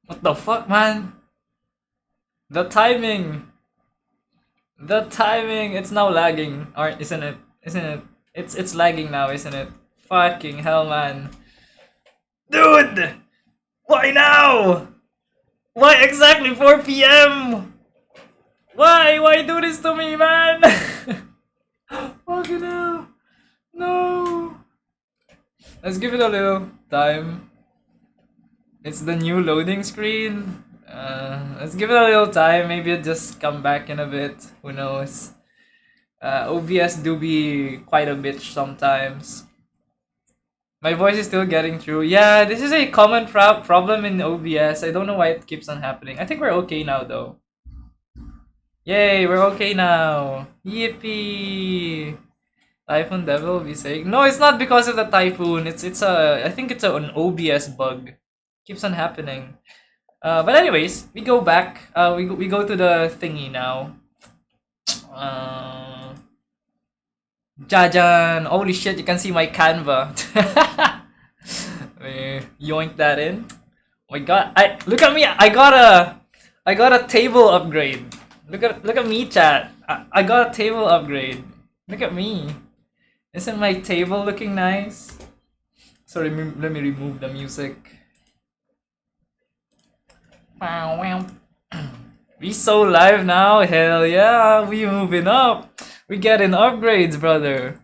What the fuck, man? The timing. The timing. It's now lagging, or isn't it? Isn't it? It's lagging now, isn't it? Fucking hell, man. Dude! Why now? Why exactly 4 p.m.? Why? Why do this to me, man? Fucking hell. No. Let's give it a little time. It's the new loading screen. Let's give it a little time. Maybe it'll just come back in a bit. Who knows? OBS do be quite a bitch sometimes. My voice is still getting through. Yeah, this is a common problem in OBS. I don't know why it keeps on happening. I think we're okay now, though. Yay, we're okay now. Yippee! Typhoon Devil will be saying no. It's not because of the typhoon. It's a I think it's an OBS bug. Keeps on happening. But anyways, we go back. We go to the thingy now. Jajan! Holy shit! You can see my Canva. Yoink that in. Oh my god! Look at me! I got a table upgrade. Look at me, chat. I got a table upgrade. Look at me. Isn't my table looking nice? Sorry, let me remove the music. Wow, wow. We so live now? Hell yeah, we moving up. We getting upgrades, brother.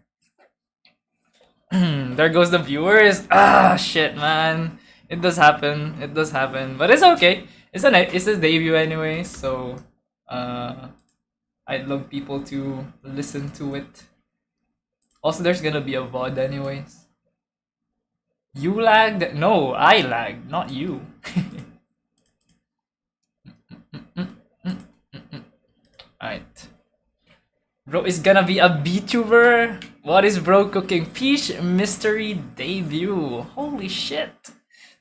There goes the viewers. Ah, shit, man. It does happen. It does happen. But it's okay. It's a debut anyway, so I'd love people to listen to it. Also, there's gonna be a VOD anyways. You lagged? No, I lagged, not you. Alright. Bro is gonna be a VTuber? What is bro cooking? Peesh mystery debut. Holy shit.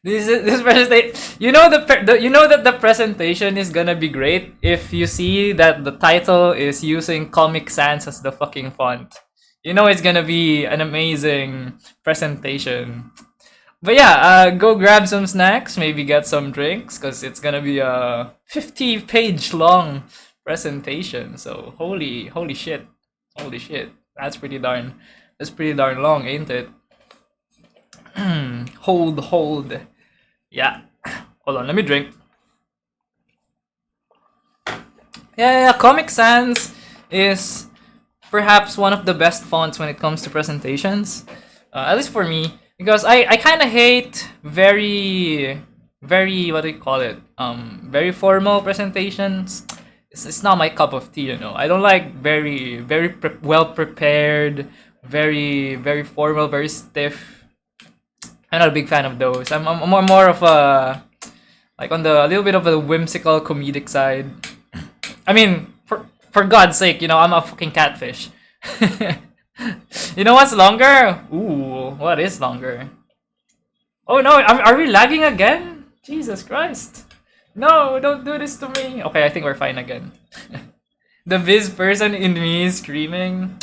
This presentation. You know you know that the presentation is gonna be great if you see that the title is using Comic Sans as the fucking font. You know it's gonna be an amazing presentation. But yeah, go grab some snacks, maybe get some drinks, because it's gonna be a 50-page long presentation. So holy shit. Holy shit. That's pretty darn long, ain't it? Hold. Yeah. Hold on, let me drink. Yeah, Comic Sans is perhaps one of the best fonts when it comes to presentations. At least for me. Because I kind of hate very, what do you call it? Very formal presentations. It's not my cup of tea, you know. I don't like very well prepared, very formal, very stiff. I'm not a big fan of those. I'm more of a like on the a little bit of a whimsical comedic side. I mean, for God's sake, you know, I'm a fucking catfish. You know what's longer? Ooh, what is longer? Oh no, are we lagging again? Jesus Christ. No, don't do this to me. Okay, I think we're fine again. The Viz person in me is screaming.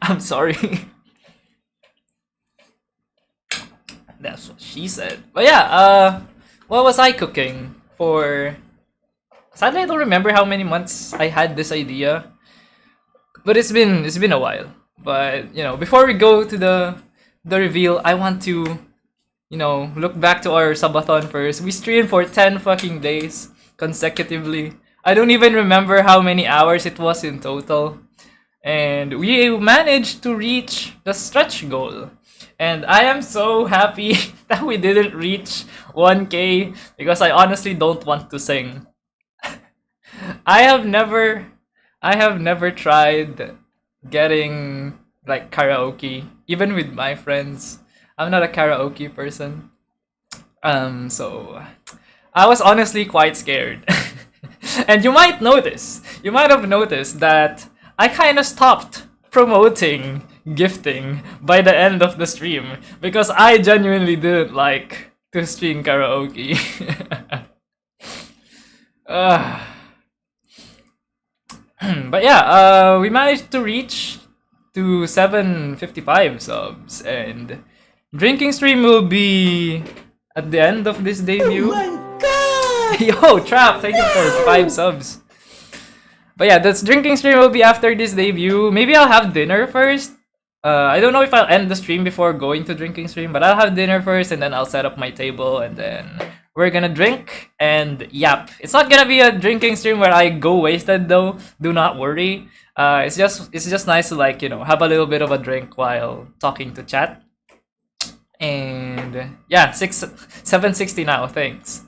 I'm sorry. That's what she said. But yeah, what was I cooking for? Sadly, I don't remember how many months I had this idea. But it's been a while. But you know, before we go to the reveal, I want to, you know, look back to our subathon first. We streamed for 10 fucking days consecutively. I don't even remember how many hours it was in total. And we managed to reach the stretch goal. And I am so happy that we didn't reach 1K because I honestly don't want to sing. I have never tried getting like karaoke, even with my friends. I'm not a karaoke person. So I was honestly quite scared. And you might have noticed that I kind of stopped promoting gifting by the end of the stream because I genuinely didn't like to stream karaoke. But yeah, we managed to reach to 755 subs, and drinking stream will be at the end of this debut. Oh my god! Yo, Trap, thank you for 5 subs. But yeah, this drinking stream will be after this debut. Maybe I'll have dinner first. I don't know if I'll end the stream before going to drinking stream, but I'll have dinner first and then I'll set up my table and then we're gonna drink and yap. It's not gonna be a drinking stream where I go wasted though. Do not worry. It's just nice to, like, you know, have a little bit of a drink while talking to chat. And yeah, 760 now. Thanks.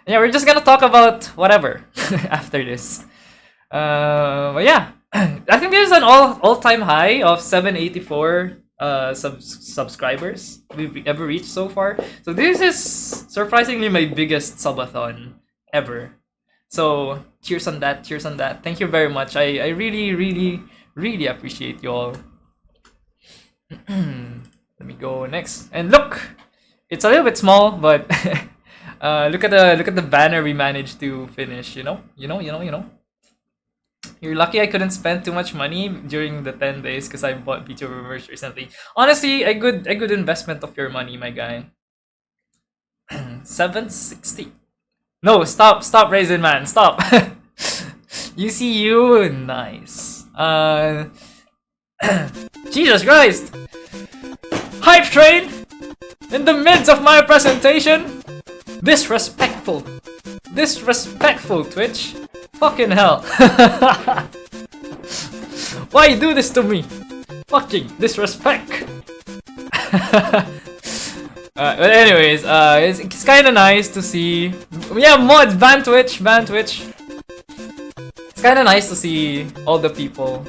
And yeah, we're just gonna talk about whatever after this. But yeah, I think there's an all-time high of 784 subscribers we've ever reached so far. So this is surprisingly my biggest subathon ever. So cheers on that, cheers on that. Thank you very much. I really, really, really appreciate you all. Let me go next. And look, it's a little bit small, but look at the banner we managed to finish. You know. You're lucky I couldn't spend too much money during the 10 days because I bought VTuber merch recently. Honestly, a good investment of your money, my guy. 760. No, stop, Raisin Man, stop. You see you, nice. Jesus Christ! Hype train! In the midst of my presentation? Disrespectful, Twitch. Fucking hell. Why you do this to me? Fucking disrespect. But anyways, it's kind of nice to see. Yeah, mods, ban Twitch. It's kind of nice to see all the people.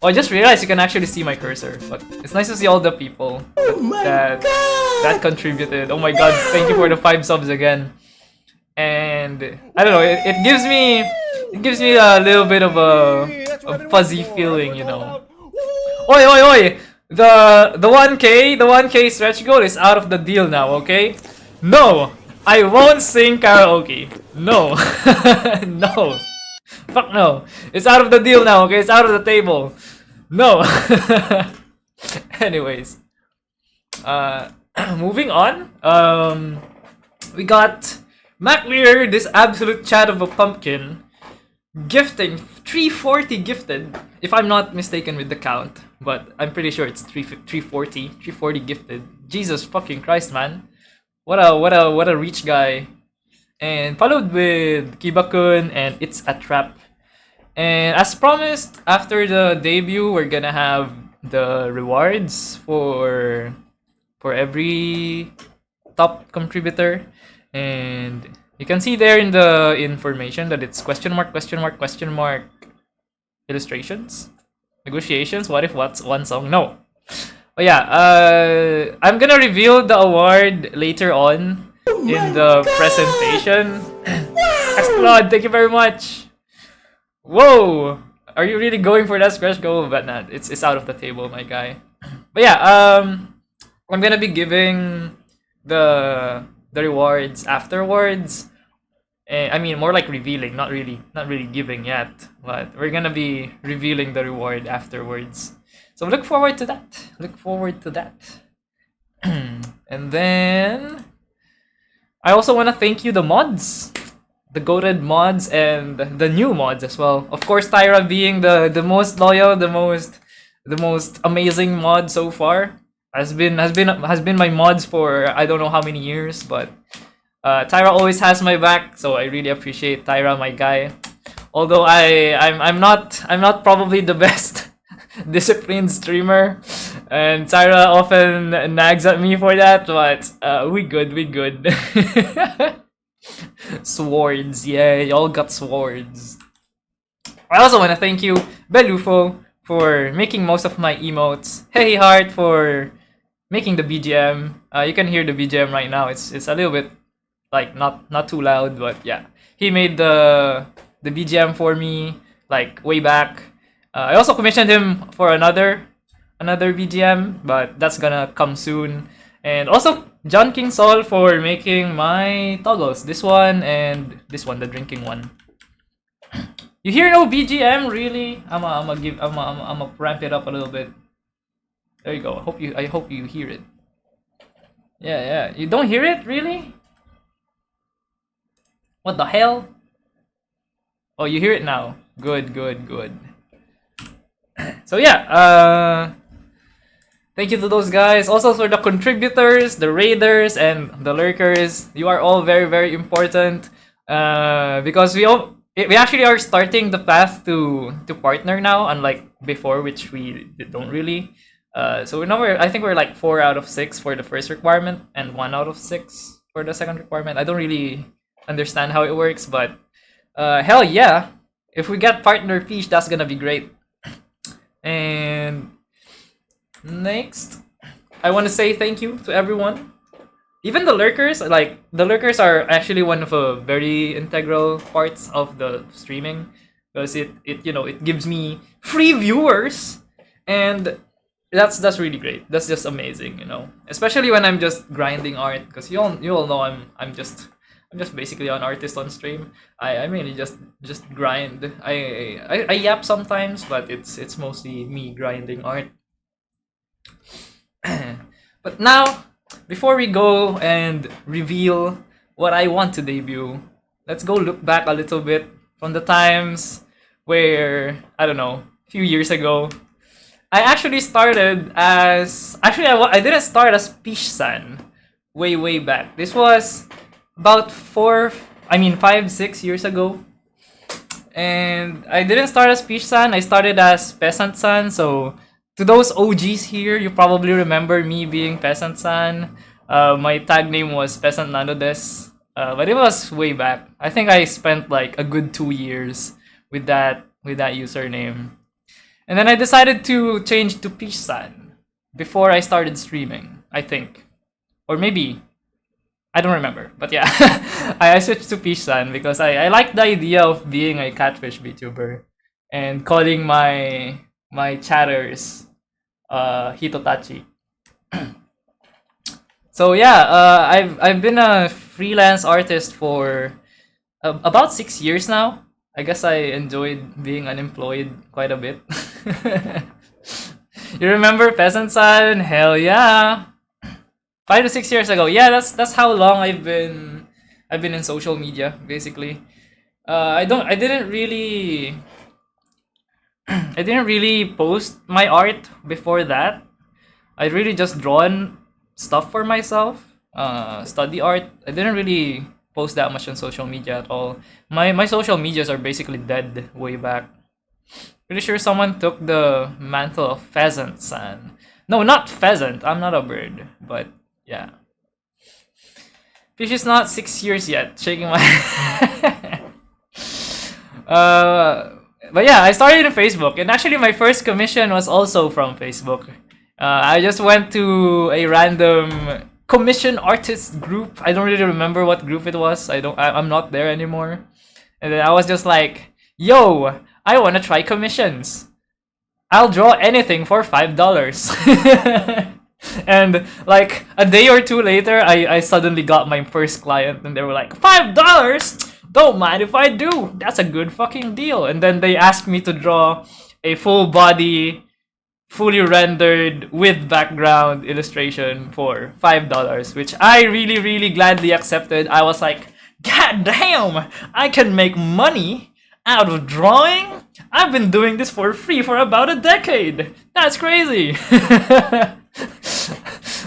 Oh, I just realized you can actually see my cursor, but it's nice to see all the people that contributed. Oh my god, thank you for the 5 subs again. And I don't know, it gives me a little bit of a fuzzy feeling, you know. Oi! The 1K stretch goal is out of the deal now, okay? No, I won't sing karaoke. No, no, fuck no. It's out of the deal now, okay? It's out of the table. No. Anyways, moving on. We got MacLear, this absolute chat of a pumpkin, gifting 340 gifted, if I'm not mistaken with the count, but I'm pretty sure it's 340 gifted. Jesus fucking Christ, man. What a rich guy. And followed with Kiba-kun and It's a Trap. And as promised, after the debut, we're gonna have the rewards for every top contributor. And you can see there in the information that it's question mark illustrations, negotiations, what if what's one song? No. But yeah, I'm gonna reveal the award later on in the presentation. Explode, thank you very much. Whoa, are you really going for that scratch goal? But not, it's out of the table, my guy. But yeah, I'm gonna be giving the rewards afterwards. I mean, more like revealing, not really giving yet, but we're gonna be revealing the reward afterwards. So look forward to that. And then I also want to thank you, the mods, the goated mods, and the new mods as well. Of course, Tyra being the most loyal, the most amazing mod so far. Has been my mods for I don't know how many years, but Tyra always has my back, so I really appreciate Tyra, my guy. Although I'm not probably the best disciplined streamer, and Tyra often nags at me for that, but we good. Swords, yeah, y'all got swords. I also want to thank you, Belufo, for making most of my emotes. Hey Heart for making the BGM. You can hear the BGM right now. It's a little bit like not too loud, but yeah. He made the BGM for me like way back. I also commissioned him for another BGM, but that's gonna come soon. And also John King Sol for making my toggles. This one and this one, the drinking one. You hear no BGM, really? I'ma ramp it up a little bit. There you go. I hope you hear it. Yeah, yeah. You don't hear it really? What the hell? Oh, you hear it now. Good, good, good. So yeah, thank you to those guys. Also for the contributors, the raiders, and the lurkers. You are all very, very important. Because we actually are starting the path to partner now, unlike before, which we don't really. So now I think we're like 4 out of 6 for the first requirement and 1 out of 6 for the second requirement. I don't really understand how it works, but hell yeah, if we get partner Peesh, that's gonna be great. And next, I want to say thank you to everyone. Even the lurkers, like the lurkers are actually one of the very integral parts of the streaming because it gives me free viewers, and that's really great. That's just amazing. Especially when I'm just grinding art, because you all know I'm just basically an artist on stream. I mainly just grind. I yap sometimes, but it's mostly me grinding art. But now, before we go and reveal what I want to debut, let's go look back a little bit from the times where, I don't know, a few years ago, I actually started as. Actually, I didn't start as Peesh-san way back. This was about 5, 6 years ago. And I didn't start as Peesh-san, I started as Peasant-san. So to those OGs here, you probably remember me being Peasant-san. My tag name was Peasant Nanodes. But it was way back. I think I spent like a good 2 years with that username. And then I decided to change to Peesh-san before I started streaming, I think. Or maybe I don't remember, but yeah, I switched to Peesh-san because I like the idea of being a catfish VTuber and calling my chatters Hitotachi. So yeah, I've been a freelance artist for about 6 years now. I guess I enjoyed being unemployed quite a bit. You remember Peasant-san? Hell yeah! 5 to 6 years ago. Yeah, that's how long I've been in social media basically. I didn't really I didn't really post my art before that. I really just drawn stuff for myself. Study art. I didn't really post that much on social media at all. My social medias are basically dead way back. Pretty sure someone took the mantle of Pheasant San. No, not pheasant. I'm not a bird, but yeah. Fish is not 6 years yet. Shaking my. uh, but yeah, I started in Facebook, and actually my first commission was also from Facebook. I just went to a random commission artist group. I don't really remember what group it was. I'm not there anymore. And then I was just like, "Yo, I wanna try commissions. I'll draw anything for $5." And like a day or two later, I suddenly got my first client, and they were like, $5? Don't mind if I do. That's a good fucking deal. And then they asked me to draw a full body, fully rendered with background illustration for $5, which I really, really gladly accepted. I was like, God damn, I can make money out of drawing? I've been doing this for free for about a decade. That's crazy.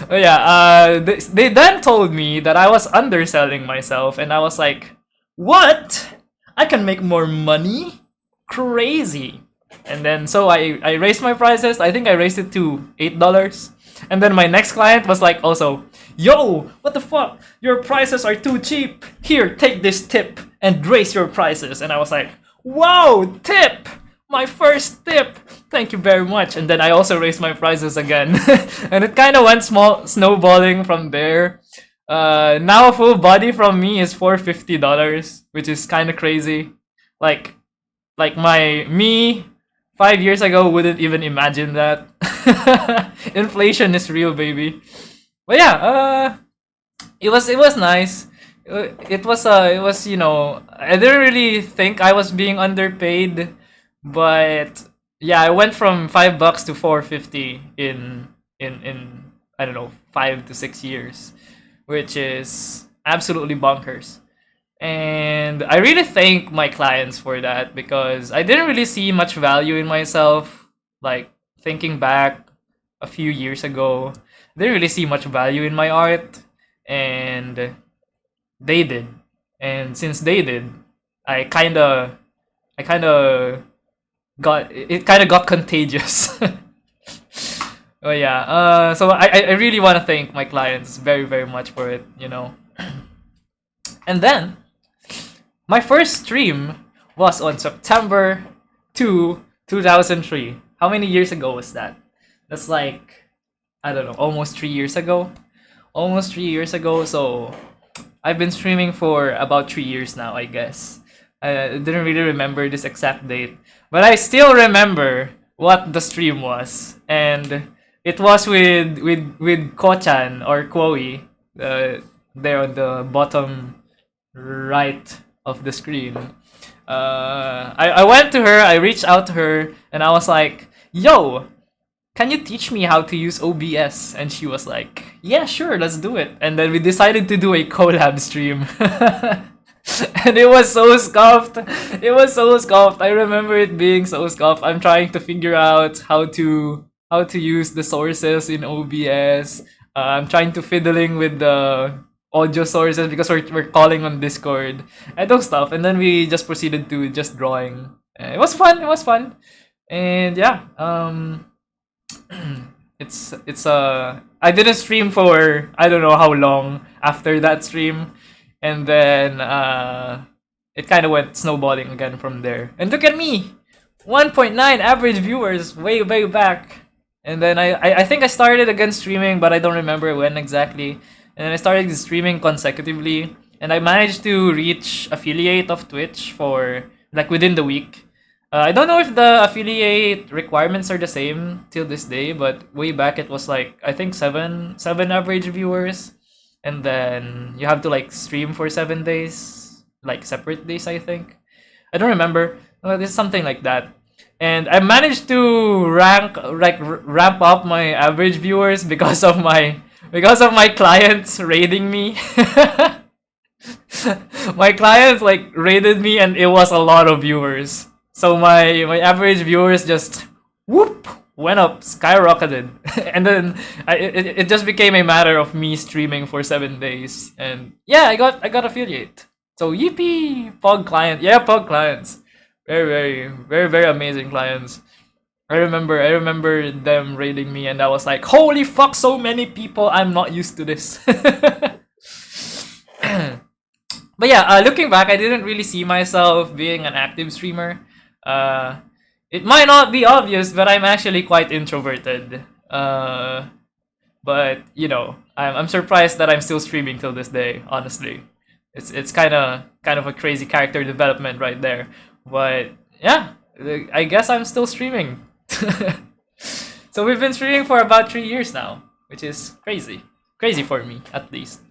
Yeah, they then told me that I was underselling myself, and I was like, what? I can make more money? Crazy. And then so I raised my prices. I think I raised it to $8. And then my next client was like also, yo, what the fuck? Your prices are too cheap. Here, take this tip and raise your prices. And I was like, wow, tip! My first tip! Thank you very much. And then I also raised my prices again. And it kind of went snowballing from there. Now a full body from me is $450, which is kind of crazy. Like me 5 years ago wouldn't even imagine that. Inflation is real, baby. But yeah, it was nice. It was I didn't really think I was being underpaid, but yeah, I went from $5 to 450 in I don't know, 5 to 6 years, which is absolutely bonkers. And I really thank my clients for that because I didn't really see much value in myself. Like thinking back a few years ago, didn't really see much value in my art, and they did. And since they did, I kind of, I kind of got it. Kind of got contagious. Oh yeah. So I really want to thank my clients very very much for it. And then my first stream was on September 2003. How many years ago was that? That's like, I don't know, almost 3 years ago. Almost 3 years ago. So I've been streaming for about 3 years now, I guess. I didn't really remember this exact date, but I still remember what the stream was, and it was with Ko-chan or Chloe, there on the bottom right of the screen. I went to her, I reached out to her, and I was like, "Yo, can you teach me how to use OBS?" And she was like, "Yeah, sure, let's do it." And then we decided to do a collab stream. And it was so scuffed. It was so scuffed. I remember it being so scuffed. I'm trying to figure out how to use the sources in OBS. I'm trying to fiddling with the audio sources because we're calling on Discord and those stuff. And then we just proceeded to just drawing. It was fun. It was fun. And yeah, I didn't stream for I don't know how long after that stream, and then it kind of went snowballing again from there. And look at me, 1.9 average viewers way way back. And then I think I started again streaming, but I don't remember when exactly. And then I started streaming consecutively, and I managed to reach affiliate of Twitch for like within the week. I don't know if the affiliate requirements are the same till this day, but way back it was like I think seven average viewers, and then you have to like stream for 7 days, like separate days. I think I don't remember. It's something like that, and I managed to ramp up my average viewers because of my clients raiding me. My clients like raided me, and it was a lot of viewers. So my average viewers just whoop went up, skyrocketed, and then it just became a matter of me streaming for 7 days, and yeah, I got affiliate. So yippee, Pog client, yeah, Pog clients, very very very very amazing clients. I remember them raiding me, and I was like, holy fuck, so many people! I'm not used to this. But yeah, looking back, I didn't really see myself being an active streamer. Uh, it might not be obvious, but I'm actually quite introverted. But I'm surprised that I'm still streaming till this day. Honestly, it's kind of a crazy character development right there. But yeah, I guess I'm still streaming. So we've been streaming for about 3 years now, which is crazy for me at least.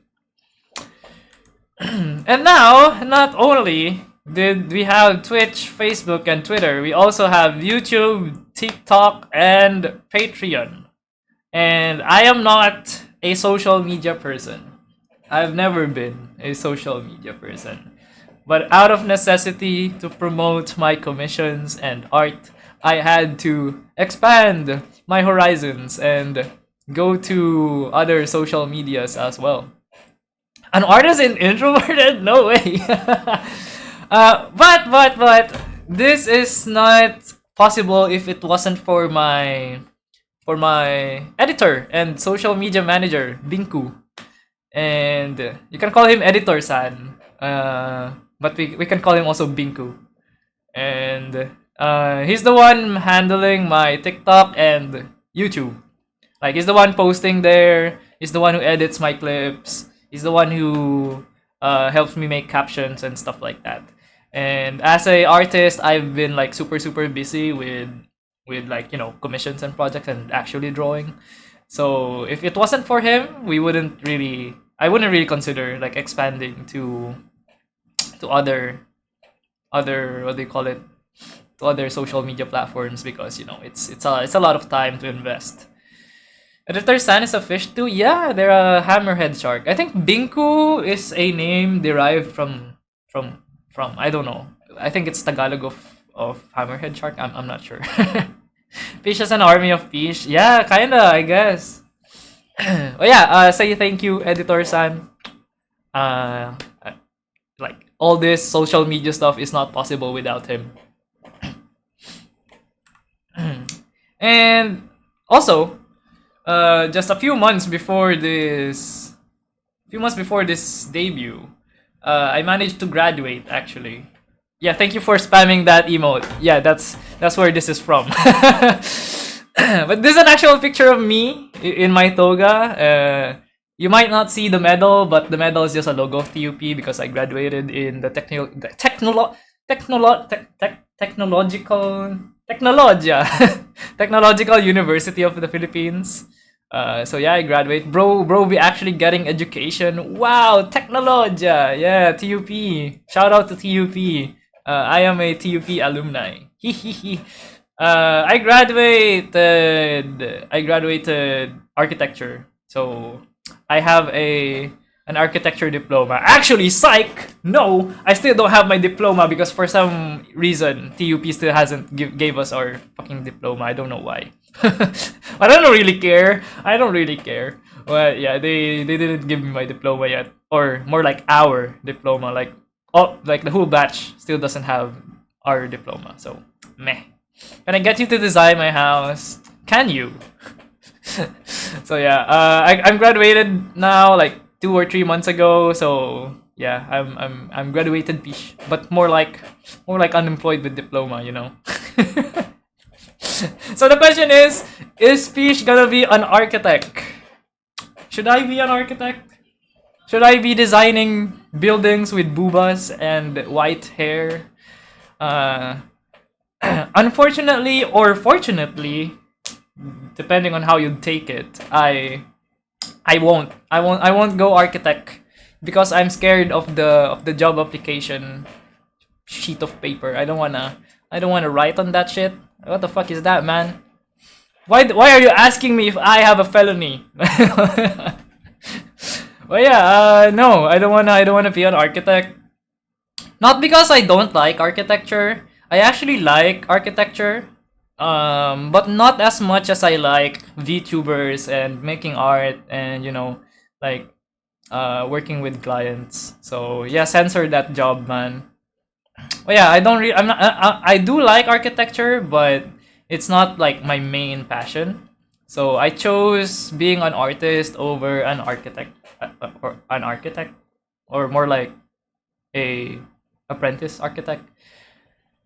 And now, not only did we have Twitch, Facebook, and Twitter, we also have YouTube, TikTok, and Patreon. And I am not a social media person. I've never been a social media person. But out of necessity to promote my commissions and art, I had to expand my horizons and go to other social medias as well. An artist and introverted? No way. But this is not possible if it wasn't for my editor and social media manager, Binku. And you can call him Editor-san. But we can call him also Binku. And he's the one handling my TikTok and YouTube. Like, he's the one posting there. He's the one who edits my clips. He's the one who helps me make captions and stuff like that. And as a artist, I've been like super super busy with like commissions and projects and actually drawing. So if it wasn't for him, I wouldn't really consider like expanding to other what do you call it, to other social media platforms, because it's a lot of time to invest. Editor San is a fish too. Yeah, they're a hammerhead shark. I think Binku is a name derived from I don't know. I think it's Tagalog of hammerhead shark. I'm not sure. Peesh is an army of fish. Yeah, kinda, I guess. Oh yeah, say thank you, Editor San. Uh, like all this social media stuff is not possible without him. And also, just a few months before this debut, I managed to graduate actually. Yeah, thank you for spamming that emote. Yeah, that's where this is from. But this is an actual picture of me in my toga. You might not see the medal, but the medal is just a logo of TUP because I graduated in the technological technologia technological University of the Philippines. So yeah, I graduate. Bro, be actually getting education. Wow, Technologia. Yeah, TUP. Shout out to TUP. I am a TUP alumni. I graduated architecture. So I have a an architecture diploma. Actually, psych. No, I still don't have my diploma because for some reason TUP still hasn't gave us our fucking diploma. I don't know why. I don't really care. I don't really care. Well, yeah, they didn't give me my diploma yet, or more like our diploma. Like the whole batch still doesn't have our diploma. So meh. Can I get you to design my house? Can you? So yeah, I'm graduated now, like 2 or 3 months ago. So yeah, I'm graduated Peesh, but more like unemployed with diploma, you know. So the question is Peesh gonna be an architect? Should I be an architect? Should I be designing buildings with boobas and white hair? Unfortunately or fortunately, depending on how you take it, I won't go architect because I'm scared of the job application sheet of paper. I don't wanna write on that shit. What the fuck is that, man? Why are you asking me if I have a felony? Well, yeah, no, I don't wanna be an architect. Not because I don't like architecture. I actually like architecture, but not as much as I like VTubers and making art and like working with clients. So yeah, censor that job, man. Well, yeah, I don't really. I'm not. I do like architecture, but it's not like my main passion. So I chose being an artist over an architect, or an architect, or more like a apprentice architect.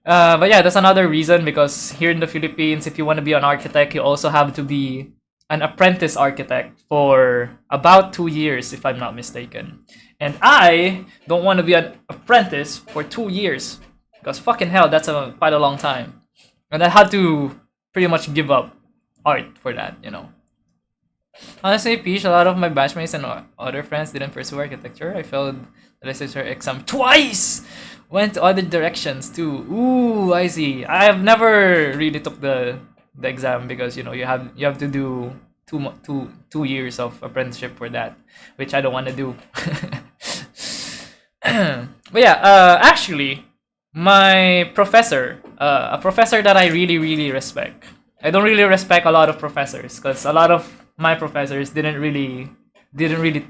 But yeah, that's another reason because here in the Philippines, if you want to be an architect, you also have to be an apprentice architect for about 2 years, if I'm not mistaken. And I don't want to be an apprentice for 2 years because fucking hell, that's quite a long time. And I had to pretty much give up art for that, you know. Honestly, Peach, a lot of my batchmates and other friends didn't pursue architecture. I failed the literature exam twice! Went to other directions too. Ooh, I see. I have never really took the exam because you have to do 2 years of apprenticeship for that, which I don't want to do. But yeah, actually, my professor, a professor that I really really respect. I don't really respect a lot of professors because a lot of my professors didn't really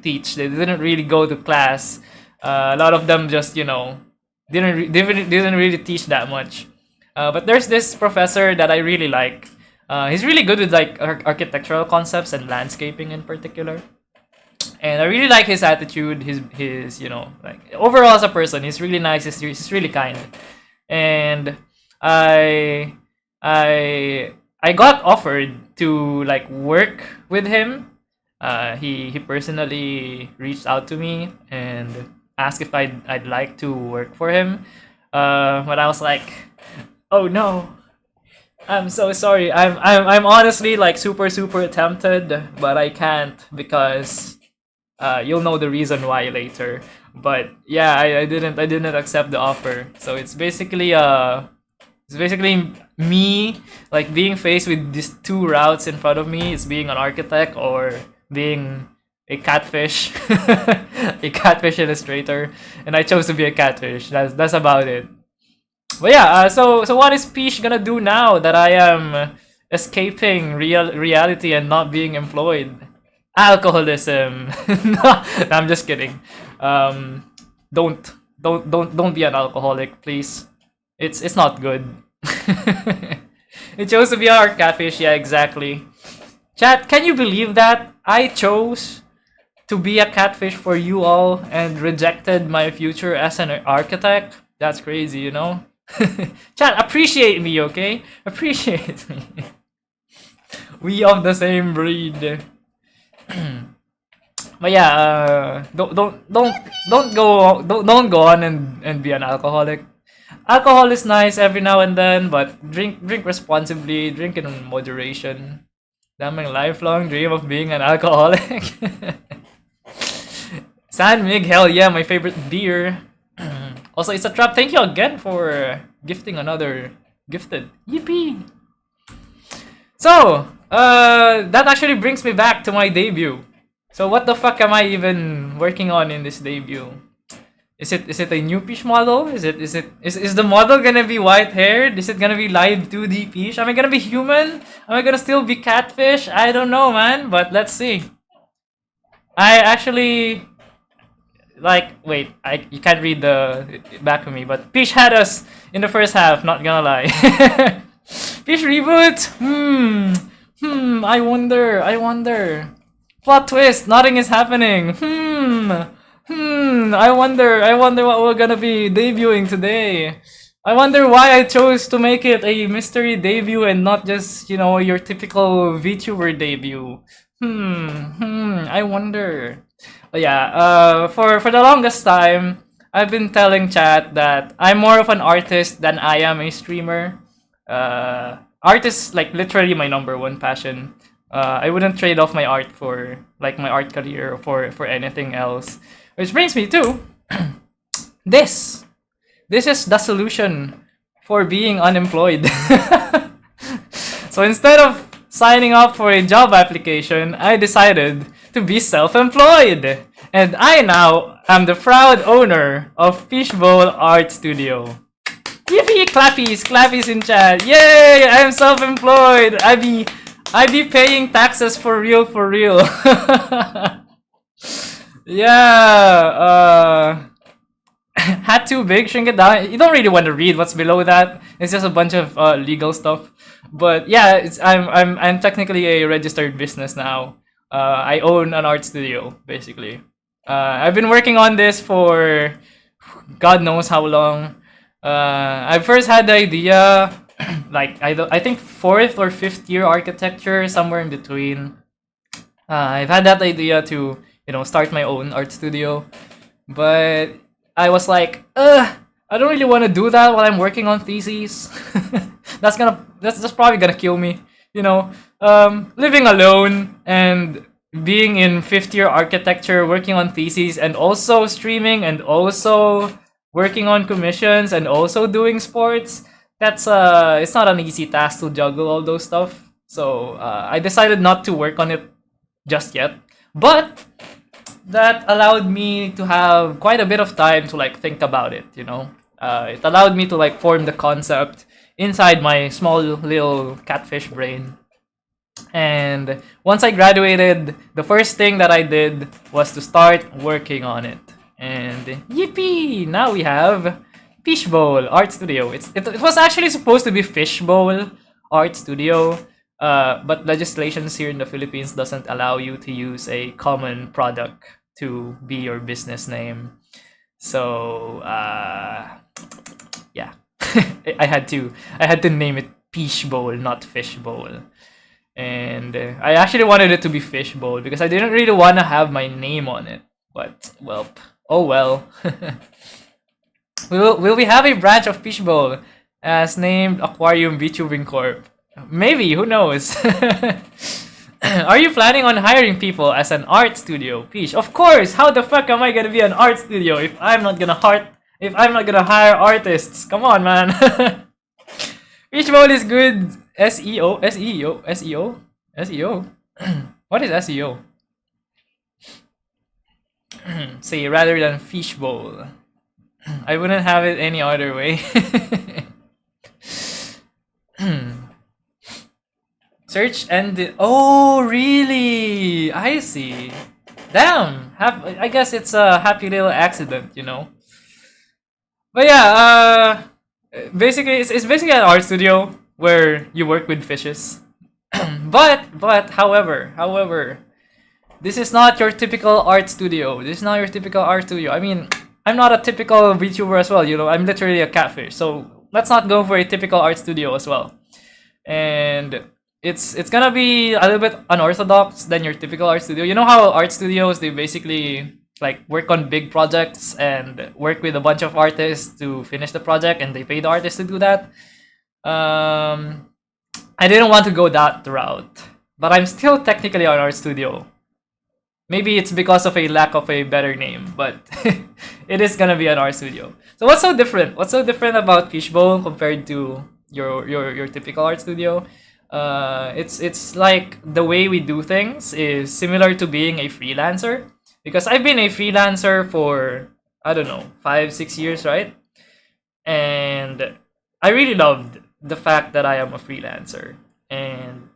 teach. They didn't really go to class. A lot of them just didn't really teach that much. But there's this professor that I really like. He's really good with like architectural concepts and landscaping in particular. And I really like his attitude. His like overall as a person, he's really nice. He's really kind. And I I got offered to like work with him. He personally reached out to me and asked if I'd like to work for him. But I was like, oh no, I'm so sorry. I'm honestly like super tempted, but I can't because you'll know the reason why later. But yeah, I didn't accept the offer. So it's basically It's basically me, like, being faced with these two routes in front of me. It's being an architect or being a catfish, a catfish illustrator, and I chose to be a catfish. That's about it. But yeah, so what is Peesh gonna do now that I am escaping reality and not being employed? Alcoholism. No, I'm just kidding. Um, don't be an alcoholic, please. It's not good. It chose to be our catfish. Yeah, exactly. Chat, can you believe that I chose to be a catfish for you all and rejected my future as an architect? That's crazy, you know? Chat, appreciate me, okay? Appreciate me. We of the same breed. But yeah, don't go on and be an alcoholic. Alcohol is nice every now and then, but drink responsibly, drink in moderation. Damn, lifelong dream of being an alcoholic. San Mig, hell yeah, my favorite beer. Also, it's a trap. Thank you again for gifting another gifted. Yippee! So, that actually brings me back to my debut. So what the fuck am I even working on in this debut? Is it a new Peesh model? Is the model gonna be white haired? Is it gonna be live 2D Peesh? Am I gonna be human? Am I gonna still be catfish? I don't know, man, but let's see. I actually wait, you can't read the back of me, but Peesh had us in the first half, not gonna lie. Peesh reboot? I wonder. Plot twist, nothing is happening. I wonder what we're gonna be debuting today. I wonder why I chose to make it a mystery debut and not just, you know, your typical VTuber debut. I wonder. But yeah, for the longest time, I've been telling chat that I'm more of an artist than I am a streamer. Art is like literally my number one passion. I wouldn't trade off my art for like my art career or for anything else. Which brings me to this. This is the solution for being unemployed. So instead of signing up for a job application, I decided to be self-employed. And I now am the proud owner of Peeshbowl Art Studio. Yippee! Clappies in chat. Yay! I'm self-employed. I be paying taxes for real. Yeah, hat too big, shrink it down. You don't really want to read what's below that. It's just a bunch of legal stuff. But yeah, I'm technically a registered business now. I own an art studio, basically. I've been working on this for God knows how long. I first had the idea like I think 4th or 5th year architecture, somewhere in between. I've had that idea to, you know, start my own art studio, but I was like, I don't really want to do that while I'm working on theses. that's probably gonna kill me, you know. Living alone and being in 5th year architecture, working on theses, and also streaming, and also working on commissions, and also doing sports. That's it's not an easy task to juggle all those stuff. So I decided not to work on it just yet, but that allowed me to have quite a bit of time to like think about it, you know. It allowed me to like form the concept inside my small little catfish brain. And once I graduated, the first thing that I did was to start working on it. And yippee! Now we have Peeshbowl Art Studio. It was actually supposed to be Fishbowl Art Studio, but legislations here in the Philippines doesn't allow you to use a common product to be your business name. So yeah, I had to name it Peeshbowl, not Fishbowl. And I actually wanted it to be Fishbowl because I didn't really want to have my name on it. But well, oh well. Will we have a branch of Peeshbowl as named Aquarium VTubing Corp? Maybe, who knows? Are you planning on hiring people as an art studio, Peesh? Of course. How the fuck am I gonna be an art studio if I'm not gonna hire artists? Come on, man. Peeshbowl is good. SEO, SEO, SEO, SEO. What is SEO? Say rather than fishbowl. I wouldn't have it any other way. Search ended. Oh, really? I see. Damn. I guess it's a happy little accident, you know. But yeah, basically, it's basically an art studio where you work with fishes. However, this is not your typical art studio. This is not your typical art studio. I mean, I'm not a typical VTuber as well. You know, I'm literally a catfish. So let's not go for a typical art studio as well. And it's gonna be a little bit unorthodox than your typical art studio. You know how art studios, they basically like work on big projects and work with a bunch of artists to finish the project, and they pay the artists to do that. I didn't want to go that route, but I'm still technically an art studio. Maybe it's because of a lack of a better name, but it is gonna be an art studio. So what's so different? What's so different about Peeshbowl compared to your typical art studio? It's like the way we do things is similar to being a freelancer, because I've been a freelancer for, I don't know, 5-6 years, right? And I really loved the fact that I am a freelancer, and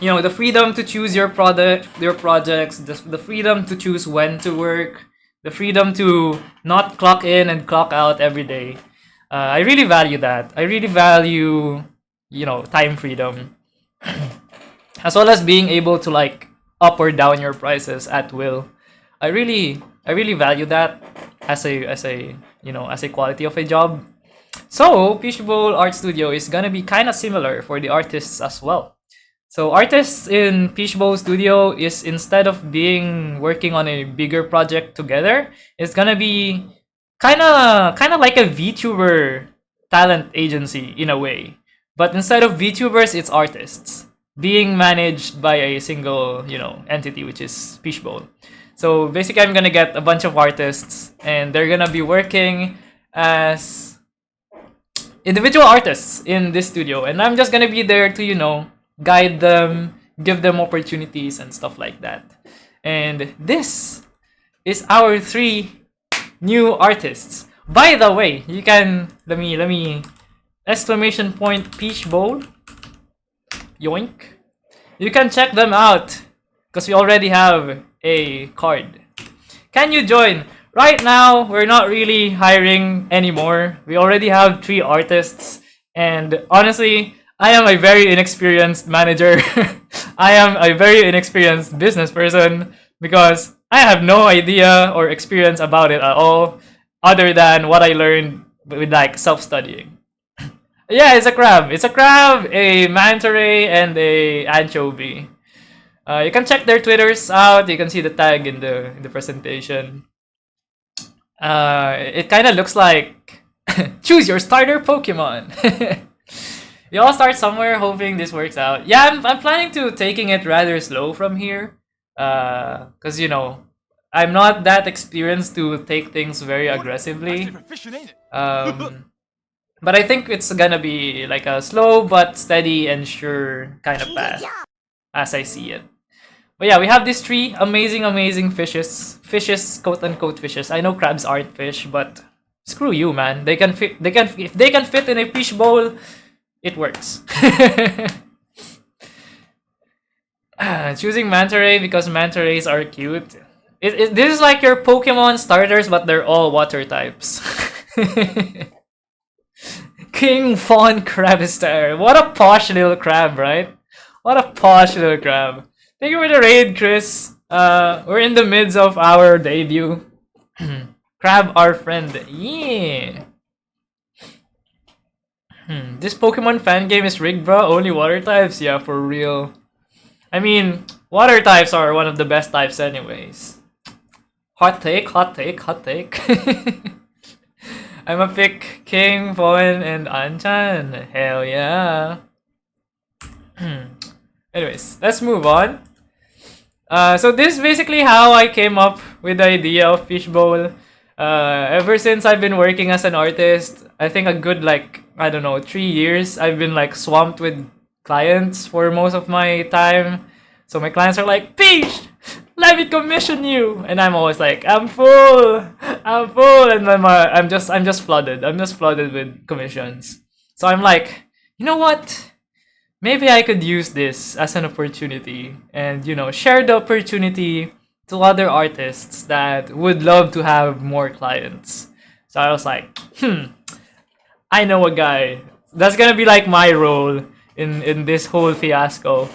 you know, the freedom to choose your projects, the freedom to choose when to work, the freedom to not clock in and clock out every day. I really value that. I really value, you know, time freedom, as well as being able to like up or down your prices at will. I really value that as a you know, as a quality of a job. So Peeshbowl Art Studio is gonna be kind of similar for the artists as well. So artists in Peeshbowl Studio is, instead of being working on a bigger project together, it's gonna be kind of like a VTuber talent agency in a way. But instead of VTubers, it's artists being managed by a single, you know, entity, which is Peeshbowl. So basically, I'm gonna get a bunch of artists, and they're gonna be working as individual artists in this studio, and I'm just gonna be there to, you know, guide them, give them opportunities and stuff like that. And this is our 3 new artists. By the way, you can let me exclamation point Peeshbowl. Yoink. You can check them out because we already have a card. Can you join? Right now, we're not really hiring anymore. We already have 3 artists, and honestly, I am a very inexperienced manager. I am a very inexperienced business person because I have no idea or experience about it at all, other than what I learned with like self-studying. Yeah, it's a crab. It's a crab, a manta ray, and a anchovy. You can check their Twitters out. You can see the tag in the presentation. It kind of looks like choose your starter Pokemon. We all start somewhere, hoping this works out. Yeah, I'm planning to taking it rather slow from here, cause you know, I'm not that experienced to take things very aggressively. But I think it's gonna be like a slow but steady and sure kind of path, as I see it. But yeah, we have these 3 amazing fishes. Fishes, quote unquote fishes. I know crabs aren't fish, but screw you, man. They can fit. If they can fit in a fish bowl, it works. Choosing manta ray because manta rays are cute. This is like your Pokemon starters, but they're all water types. King Fawn Crabster. What a posh little crab, right? What a posh little crab. Thank you for the raid, Chris. We're in the midst of our debut. Crab, our friend. Yeah. This Pokemon fan game is rigged, bro. Only water types? Yeah, for real. I mean, water types are one of the best types anyways. Hot take, hot take, hot take. I'm a pick King, Fawn, and Anchan. Hell yeah. Anyways, let's move on. So this is basically how I came up with the idea of Peeshbowl. Ever since I've been working as an artist, I think a good like I don't know, 3 years, I've been like swamped with clients for most of my time. So my clients are like, Peesh, let me commission you, and I'm always like, I'm full, and I'm just flooded. I'm just flooded with commissions. So I'm like, you know what? Maybe I could use this as an opportunity and, share the opportunity to other artists that would love to have more clients. So I was like, I know a guy. That's gonna be like my role in this whole fiasco.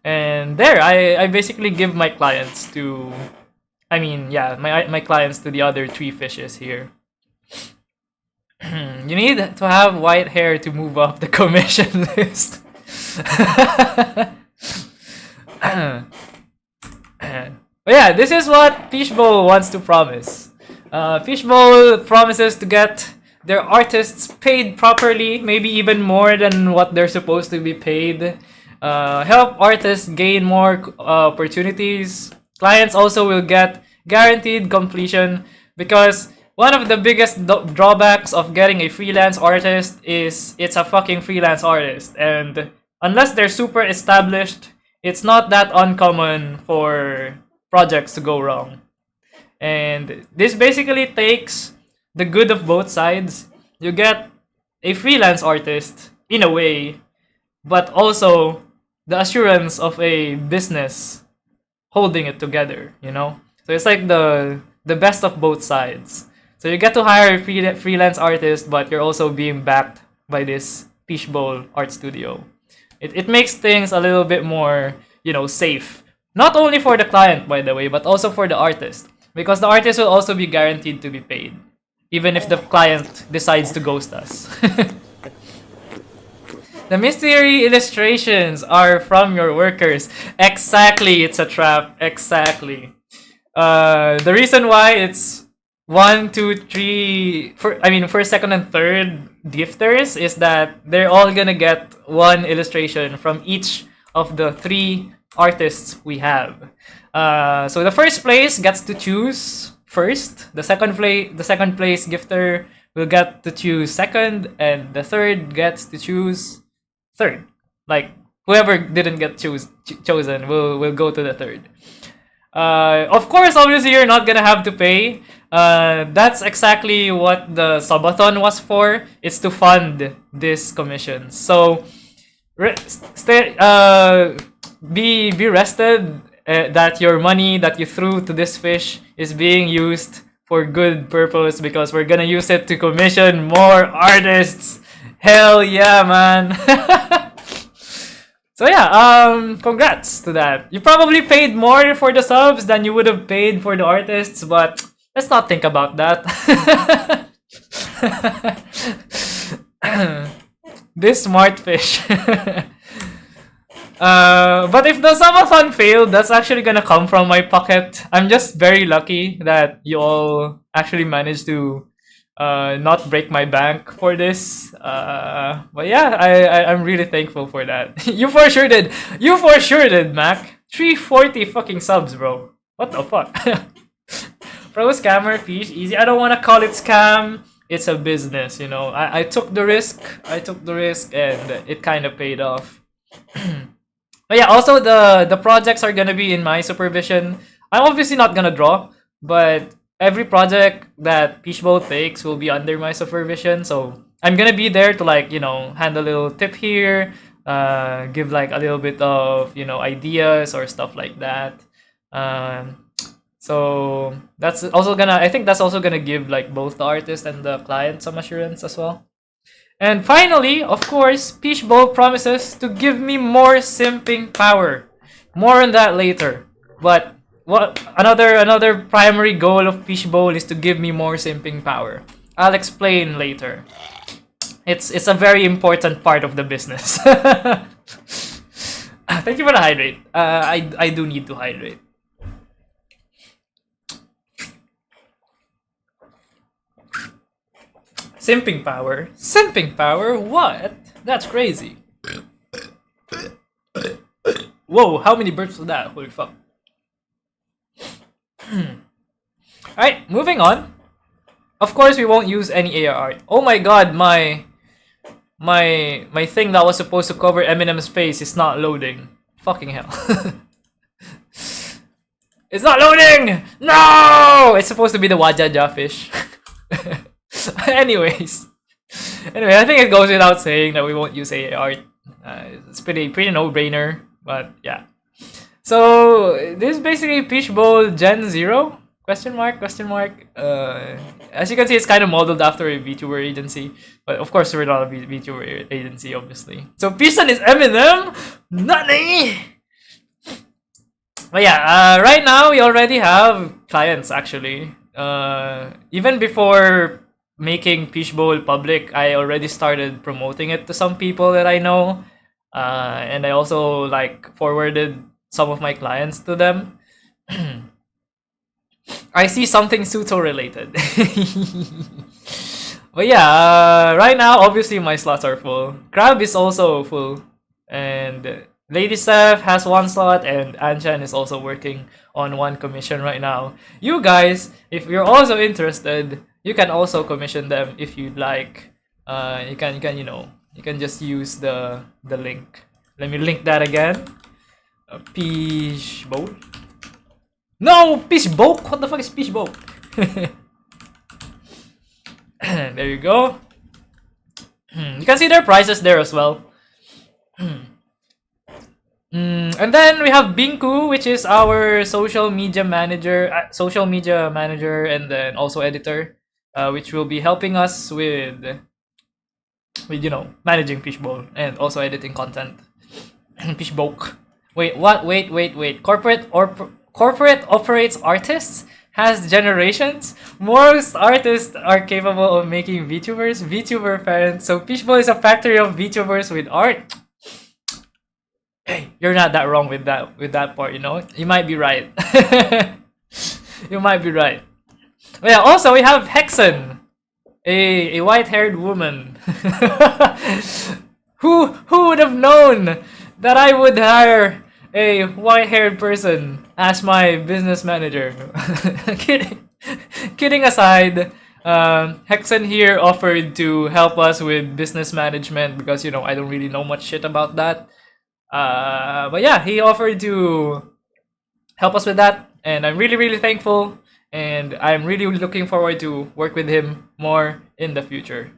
And there, I basically give my clients to, my clients to the other three fishes here. You need to have white hair to move up the commission list. But yeah, this is what Peeshbowl wants to promise. Peeshbowl promises to get their artists paid properly, maybe even more than what they're supposed to be paid. Help artists gain more opportunities. Clients also will get guaranteed completion, because one of the biggest drawbacks of getting a freelance artist is it's a fucking freelance artist, and unless they're super established, it's not that uncommon for projects to go wrong. And this basically takes the good of both sides. You get a freelance artist in a way, but also the assurance of a business holding it together, So it's like the best of both sides. So you get to hire a freelance artist, but you're also being backed by this Peeshbowl Art Studio. It makes things a little bit more, safe. Not only for the client, by the way, but also for the artist. Because the artist will also be guaranteed to be paid, even if the client decides to ghost us. The mystery illustrations are from your workers. Exactly, it's a trap. Exactly. The reason why it's 1, 2, 3, first, second, and third gifters is that they're all gonna get one illustration from each of the 3 artists we have. So the first place gets to choose first. The second place gifter will get to choose second, and the third gets to choose third. Like whoever didn't get chosen will go to the third. Of course, obviously, you're not gonna have to pay. That's exactly what the subathon was for. It's to fund this commission. So, be rested that your money that you threw to this fish is being used for good purpose, because we're gonna use it to commission more artists. Hell yeah, man. So yeah, congrats to that. You probably paid more for the subs than you would have paid for the artists, but let's not think about that. This smart fish. But if the subathon failed, that's actually gonna come from my pocket. I'm just very lucky that you all actually managed to not break my bank for this. But yeah, I'm really thankful for that. You for sure did. You for sure did, Mac. 340 fucking subs, bro. What the fuck? Pro scammer, Peesh, easy. I don't want to call it scam. It's a business, I took the risk. And it kind of paid off. But yeah, also the projects are gonna be in my supervision. I'm obviously not gonna draw, but every project that Peeshbowl takes will be under my supervision. So I'm gonna be there to hand a little tip here, give like a little bit of ideas or stuff like that. So that's also gonna. I think that's also gonna give like both the artist and the client some assurance as well. And finally, of course, Peeshbowl promises to give me more simping power. More on that later. But another primary goal of Peeshbowl is to give me more simping power. I'll explain later. It's a very important part of the business. Thank you for the hydrate. I do need to hydrate. Simping power? Simping power? What? That's crazy. Whoa, how many burps was that? Holy fuck. Alright, moving on. Of course, we won't use any AR art. Oh my god, my my thing that was supposed to cover Eminem's face is not loading. Fucking hell. It's not loading! No! It's supposed to be the Wajaja fish. Anyways. Anyway, I think it goes without saying that we won't use AI art. It's pretty no-brainer, but yeah. So this is basically Peeshbowl Gen 0? Question mark? As you can see, it's kind of modeled after a VTuber agency, but of course we're not a VTuber agency, obviously. So Peesh-san is Eminem. Nani? But yeah, right now we already have clients actually. Even before making Peeshbowl public, I already started promoting it to some people that I know, and I also like forwarded some of my clients to them. I see something Suto related. But yeah, right now obviously my slots are full. Crab is also full, and Lady Seth has one slot, and Anchan is also working on one commission right now. You guys, if you're also interested, you can also commission them if you'd like. You can you can just use the link. Let me link that again. Peeshbowl. No, Peeshbowl. What the fuck is Peeshbowl? There you go. You can see their prices there as well. And then we have Binku, which is our social media manager, and then also editor, which will be helping us with managing Peeshbowl and also editing content. Peeshbowl. Wait, what? Wait. Corporate operates artists? Has generations? Most artists are capable of making VTubers, VTuber parents. So Peeshbowl is a factory of VTubers with art. Hey, you're not that wrong with that part, you know? You might be right. You might be right. But yeah, also we have Hexen, a white-haired woman. Who would have known that I would hire a white-haired person as my business manager? Kidding aside, Hexen here offered to help us with business management because I don't really know much shit about that. But yeah, he offered to help us with that, and I'm really thankful, and I'm really looking forward to work with him more in the future.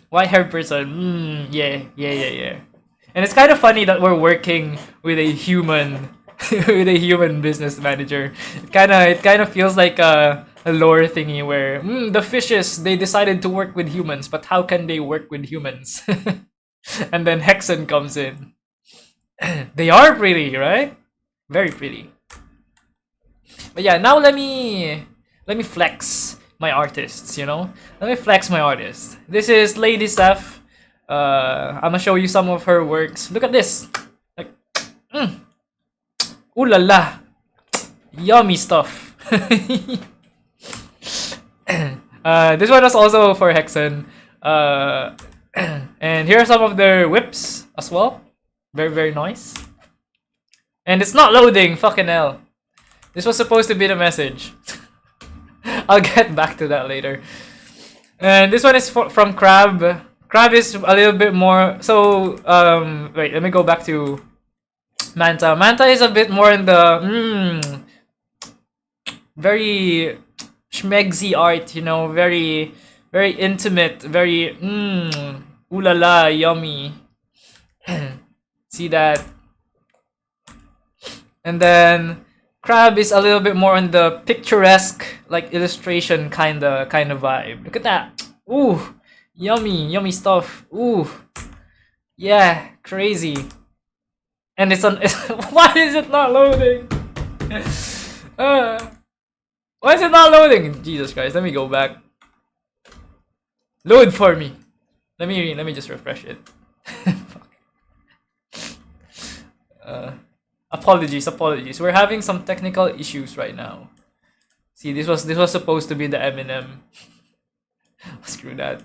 White-haired person, yeah. And it's kind of funny that we're working with a human, with a human business manager. It kind of feels like a lore thingy where the fishes, they decided to work with humans, but how can they work with humans? And then Hexen comes in. They are pretty, right? Very pretty. But yeah, now let me flex my artists, Let me flex my artists. This is Lady Seth. I'm gonna show you some of her works. Look at this. Like, ooh la la. Yummy stuff. This one was also for Hexen. And here are some of their whips as well. Very nice. And it's not loading, fucking hell. This was supposed to be the message. I'll get back to that later. And this one is from Crab. Crab is a little bit more... So, wait, let me go back to Manta. Manta is a bit more in the... very schmegsy art, very intimate, very ooh la la, yummy. See that? And then Crab is a little bit more on the picturesque, like illustration kind of vibe. Look at that. Ooh, yummy stuff. Ooh, yeah, crazy. And it's on. Why is it not loading? Why is it not loading? Jesus Christ! Let me go back. Load for me. Let me just refresh it. Apologies. We're having some technical issues right now. See, this was supposed to be the Eminem. Screw that.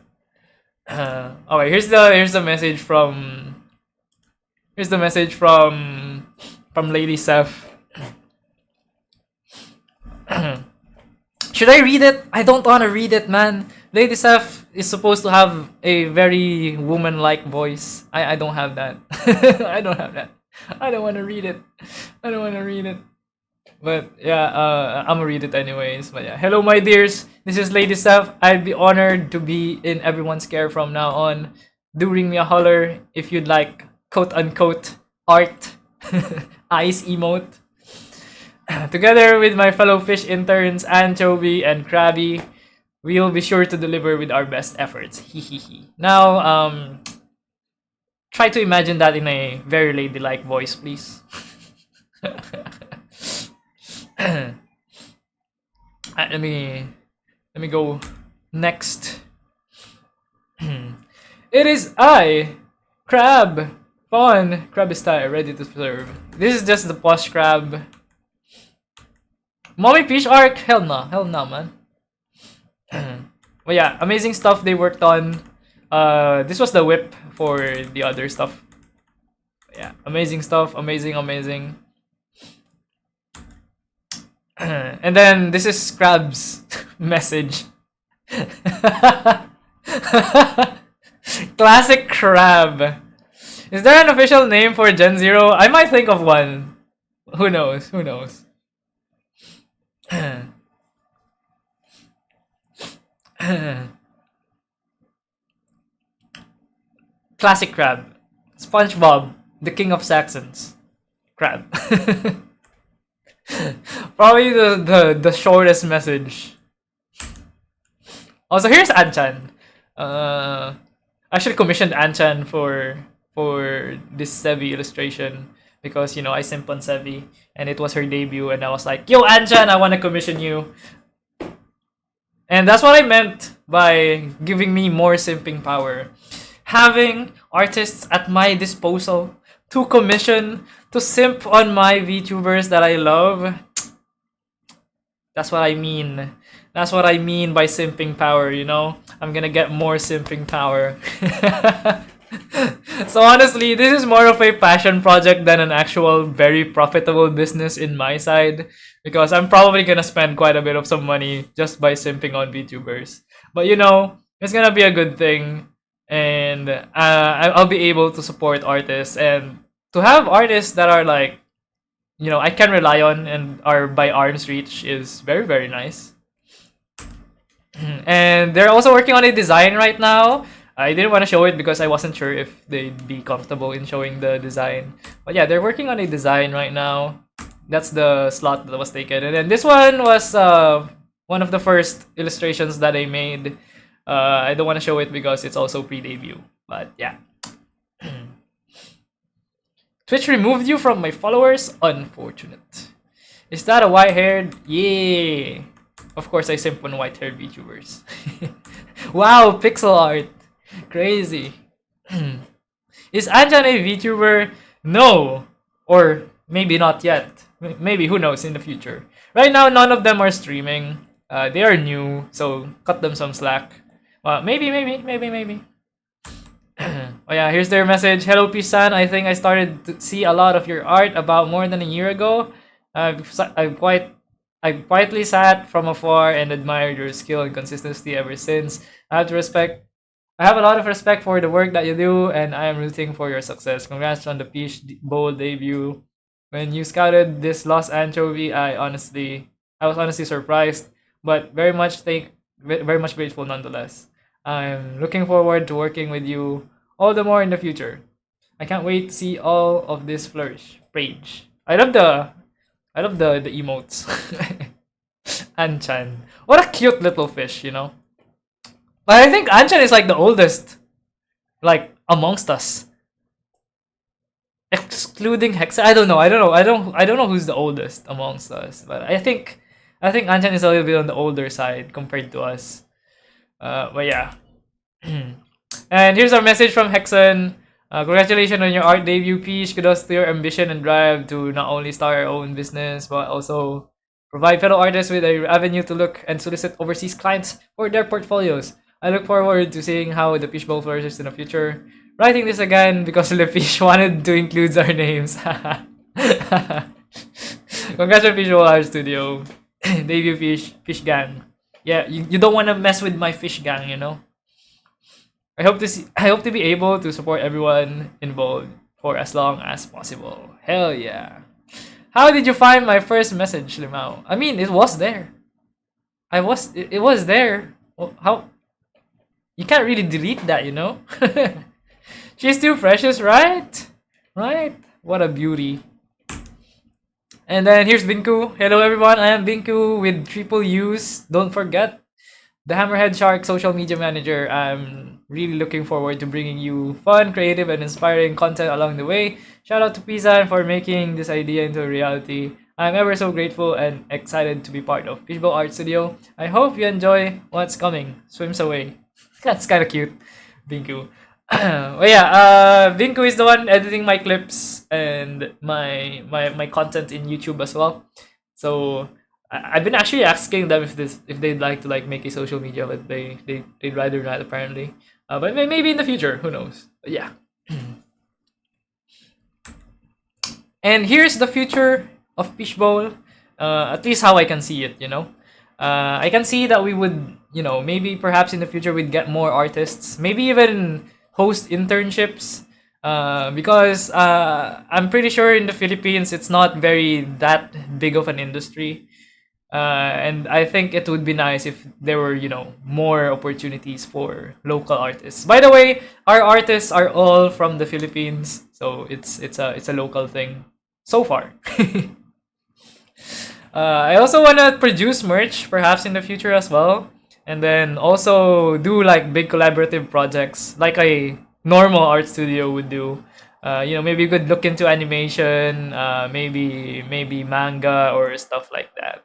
Okay, here's the message from Lady Seth. Should I read it? I don't want to read it, man. Lady Seth, is supposed to have a very woman-like voice. I don't have that. I don't have that. I don't want to read it. I don't want to read it. But yeah, I'm gonna read it anyways. But yeah, hello my dears. This is Lady Steph. I'd be honored to be in everyone's care from now on. Do ring me a holler if you'd like quote unquote art, ice emote. Together with my fellow fish interns Anchovy and Krabby, we'll be sure to deliver with our best efforts. Hehehe. Now, try to imagine that in a very ladylike voice, please. let me go next. It is I, Crab, Fawn, Crabistai, ready to serve. This is just the posh crab. Mommy Peach arc? Hell no, man. But yeah, amazing stuff they worked on. This was the whip for the other stuff. Yeah, amazing stuff, amazing. And then this is Crab's message. Classic Crab. Is there an official name for Gen Zero? I might think of one. Who knows? Classic Crab. SpongeBob, the king of Saxons. Crab. Probably the shortest message. Also, here's Anchan. I actually commissioned Anchan for this Sevi illustration because I simp on Sevi and it was her debut and I was like, yo Anchan, I want to commission you. And that's what I meant by giving me more simping power. Having artists at my disposal to commission, to simp on my VTubers that I love. That's what I mean. That's what I mean by simping power, I'm gonna get more simping power. So honestly, this is more of a passion project than an actual very profitable business in my side. Because I'm probably gonna spend quite a bit of some money just by simping on VTubers. But it's gonna be a good thing. And I'll be able to support artists and to have artists that are like, I can rely on and are by arm's reach is very, very nice. And they're also working on a design right now. I didn't want to show it because I wasn't sure if they'd be comfortable in showing the design. But yeah, they're working on a design right now. That's the slot that was taken. And then this one was one of the first illustrations that I made. I don't want to show it because it's also pre-debut. But yeah. Twitch removed you from my followers? Unfortunate. Is that a white-haired? Yeah. Of course, I simp on white-haired VTubers. Wow, pixel art. Crazy. Is Anchan a VTuber? No. Or maybe not yet. Maybe, who knows, in the future. Right now, none of them are streaming. They are new, so cut them some slack. Maybe. Oh yeah, here's their message. Hello, Peesh-san. I think I started to see a lot of your art about more than a year ago. I've quietly sat from afar and admired your skill and consistency ever since. I have a lot of respect for the work that you do, and I am rooting for your success. Congrats on the Peeshbowl debut. When you scouted this lost anchovy, I was honestly surprised, but very much grateful nonetheless. I'm looking forward to working with you all the more in the future. I can't wait to see all of this flourish. Rage. I love the emotes. Anchan. What a cute little fish, But I think Anchan is like the oldest, like amongst us. Excluding Hexa. I don't know who's the oldest amongst us, but I think Anchan is a little bit on the older side compared to us. But yeah. And here's our message from Hexen. Congratulations on your art debut, Peesh. Kudos to your ambition and drive to not only start your own business, but also provide fellow artists with a avenue to look and solicit overseas clients for their portfolios. I look forward to seeing how the Peeshbowl flourishes in the future. Writing this again because the Peesh wanted to include our names. Congrats on Peeshbowl Art Studio. Debut Peesh gang. Yeah, you don't want to mess with my fish gang, I hope to be able to support everyone involved for as long as possible. Hell yeah. How did you find my first message, Limao? I mean, it was there. It was there. Well, how you can't really delete that, you know? She's too precious, right? Right? What a beauty. And then here's Binku. Hello everyone, I am Binku with triple U's. Don't forget the Hammerhead Shark social media manager. I'm really looking forward to bringing you fun, creative, and inspiring content along the way. Shout out to Peesh-san for making this idea into a reality. I'm ever so grateful and excited to be part of Peeshbowl Art Studio. I hope you enjoy what's coming. Swims away. That's kind of cute, Binku. Well, yeah, Binku is the one editing my clips and my content in YouTube as well. So I've been actually asking them if they'd like to like make a social media, but they'd rather not apparently. But maybe in the future, who knows? But yeah. And here's the future of Peeshbowl. At least how I can see it, you know. I can see that we would, you know, maybe perhaps in the future we'd get more artists, maybe even host internships. Because I'm pretty sure in the Philippines it's not very that big of an industry. And I think it would be nice if there were, you know, more opportunities for local artists. By the way, our artists are all from the Philippines, so it's a local thing so far. I also want to produce merch, perhaps in the future as well, and then also do like big collaborative projects, like a normal art studio would do. You know, maybe you could look into animation, maybe manga or stuff like that.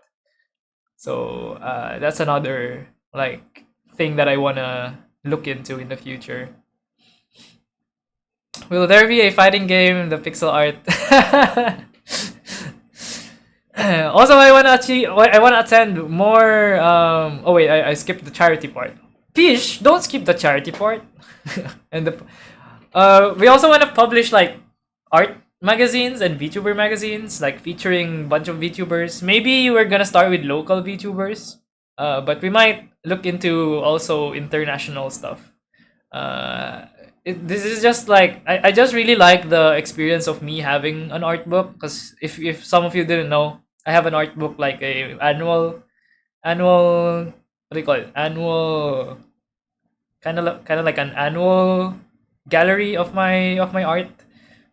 So that's another like thing that I wanna look into in the future. Will there be a fighting game, the pixel art? Also, I wanna attend more. Oh wait, I skipped the charity part. Peesh, don't skip the charity part. And we also wanna publish like art magazines and VTuber magazines, like featuring a bunch of VTubers. Maybe we're gonna start with local VTubers, but we might look into also international stuff. This is just like I just really like the experience of me having an art book, because if some of you didn't know, I have an art book, like a annual what do you call it, annual kind of like an annual gallery of my art.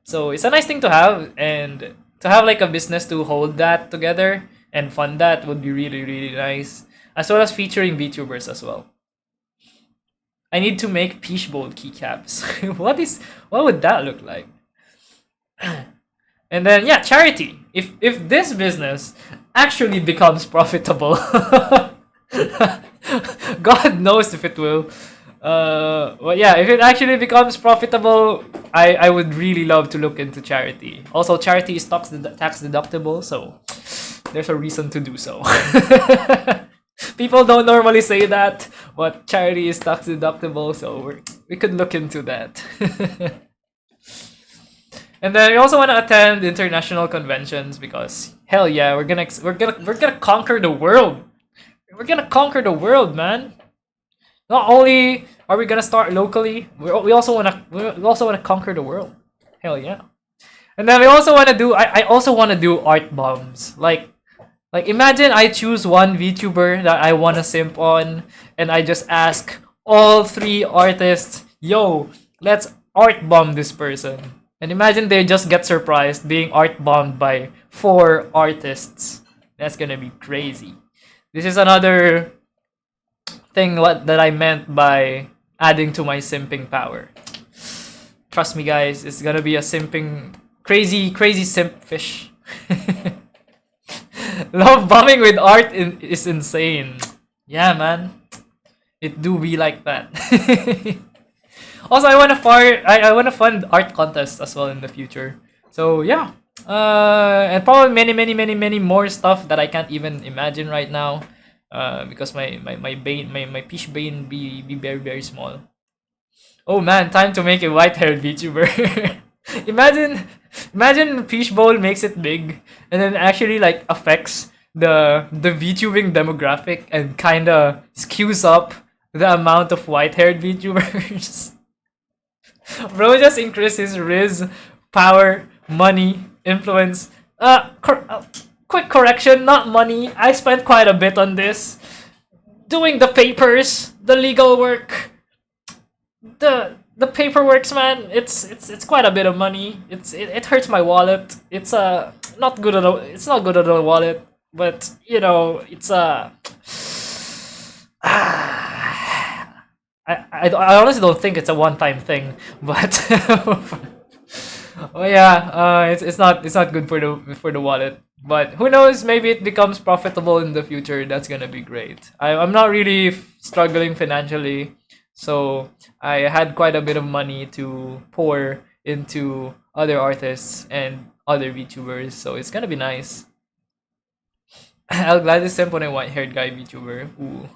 So it's a nice thing to have, and to have like a business to hold that together and fund that would be really really nice, as well as featuring VTubers as well. I need to make Peeshbowl keycaps. What would that look like? And then yeah, charity. If this business actually becomes profitable, God knows if it will. Well, yeah, if it actually becomes profitable, I would really love to look into charity. Also, charity is tax deductible, so there's a reason to do so. People don't normally say that, but charity is tax deductible, so we could look into that. And then we also want to attend international conventions, because hell yeah, we're gonna conquer the world. We're gonna conquer the world, man. Not only are we gonna start locally, we also wanna conquer the world. Hell yeah. And then we also wanna do I also wanna do art bombs. Like imagine I choose one VTuber that I wanna simp on, and I just ask all three artists, yo, let's art bomb this person. And imagine they just get surprised being art bombed by 4 artists. That's gonna be crazy. This is another thing that I meant by adding to my simping power. Trust me guys, it's gonna be a simping crazy simp fish. Love bombing with art is insane. Yeah, man. It do be like that. Also, I wanna fund art contests as well in the future. So yeah. And probably many more stuff that I can't even imagine right now. Because my Peesh Bane be very small. Oh man, time to make a white-haired VTuber. imagine Peeshbowl makes it big, and then actually like affects the VTubing demographic and kinda skews up the amount of white-haired VTubers. Bro just increased his Riz, power, money, influence. Quick correction, not money. I spent quite a bit on this. Doing the papers, the legal work, the paperworks, man. It's quite a bit of money. It hurts my wallet. It's not good at it's not good at the wallet, but you know it's I honestly don't think it's a one-time thing, but oh yeah, it's not good for the wallet. But who knows? Maybe it becomes profitable in the future. That's gonna be great. I'm not really struggling financially, so I had quite a bit of money to pour into other artists and other VTubers. So it's gonna be nice. I'll gladly stamp on a white-haired guy VTuber. Ooh.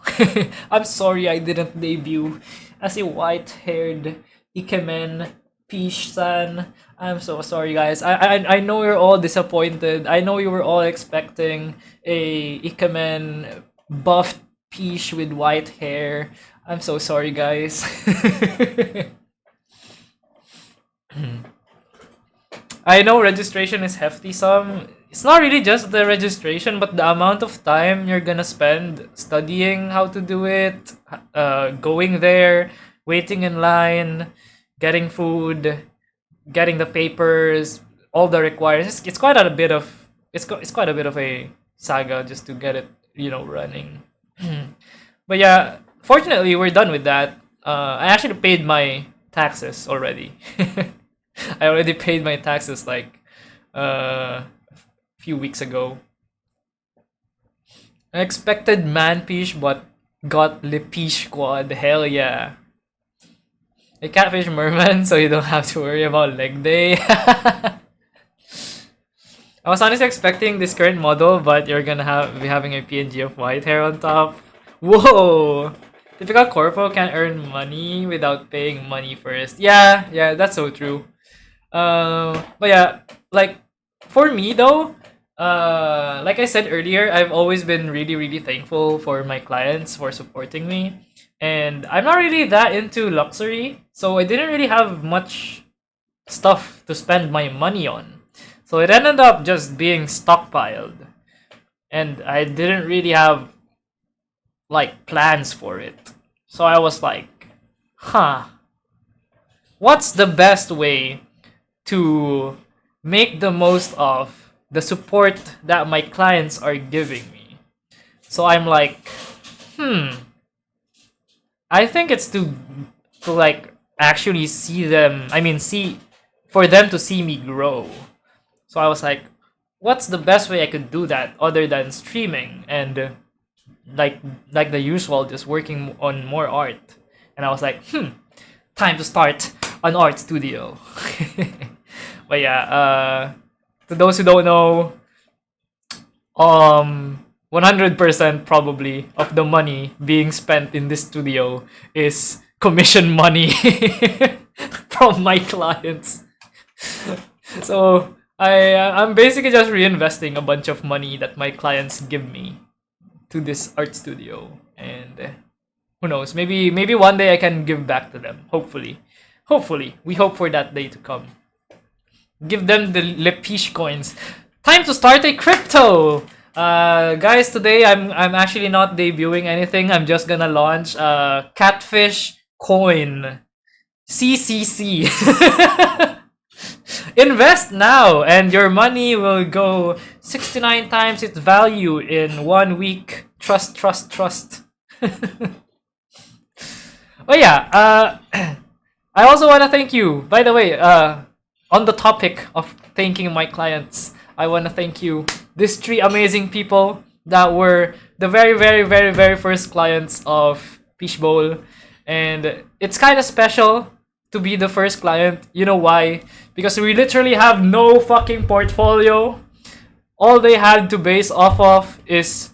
I'm sorry I didn't debut as a white-haired Ikemen Peesh-san. I'm so sorry, guys. I know you're all disappointed. I know you were all expecting a Ikemen buffed Peesh with white hair. I'm so sorry, guys. I know registration is hefty some. It's not really just the registration, but the amount of time you're gonna spend studying how to do it, going there, waiting in line, getting food, getting the papers, all the requirements. It's quite a bit of it's quite a bit of a saga just to get it, running. But yeah, fortunately we're done with that. I actually paid my taxes already. I already paid my taxes like a few weeks ago. I expected man Peesh, but got le Peesh squad. Hell yeah. A catfish merman, so you don't have to worry about leg day. I was honestly expecting this current model, but you're gonna be having a PNG of white hair on top. Whoa! Typical corpo can earn money without paying money first. Yeah, that's so true. But yeah, like for me though, like I said earlier, I've always been really, really thankful for my clients for supporting me. And I'm not really that into luxury, so I didn't really have much stuff to spend my money on. So it ended up just being stockpiled. And I didn't really have like plans for it. So I was like, what's the best way to make the most of the support that my clients are giving me? So I'm like, I think it's to like actually see them. I mean, see for them to see me grow. So I was like, what's the best way I could do that other than streaming and like the usual, just working on more art. And I was like, time to start an art studio. But yeah, to those who don't know, 100% probably of the money being spent in this studio is commission money from my clients. So I'm basically just reinvesting a bunch of money that my clients give me to this art studio, and who knows, maybe one day I can give back to them. Hopefully, we hope for that day to come. Give them the Lepish coins. Time to start a crypto. Guys, today I'm actually not debuting anything. I'm just gonna launch Catfish Coin, CCC. Invest now, and your money will go 69 times its value in 1 week. Trust. Oh yeah. I also want to thank you. By the way, on the topic of thanking my clients, I want to thank you. These 3 amazing people that were the very, very, very, very first clients of Peeshbowl. And it's kind of special to be the first client. You know why? Because we literally have no fucking portfolio. All they had to base off of is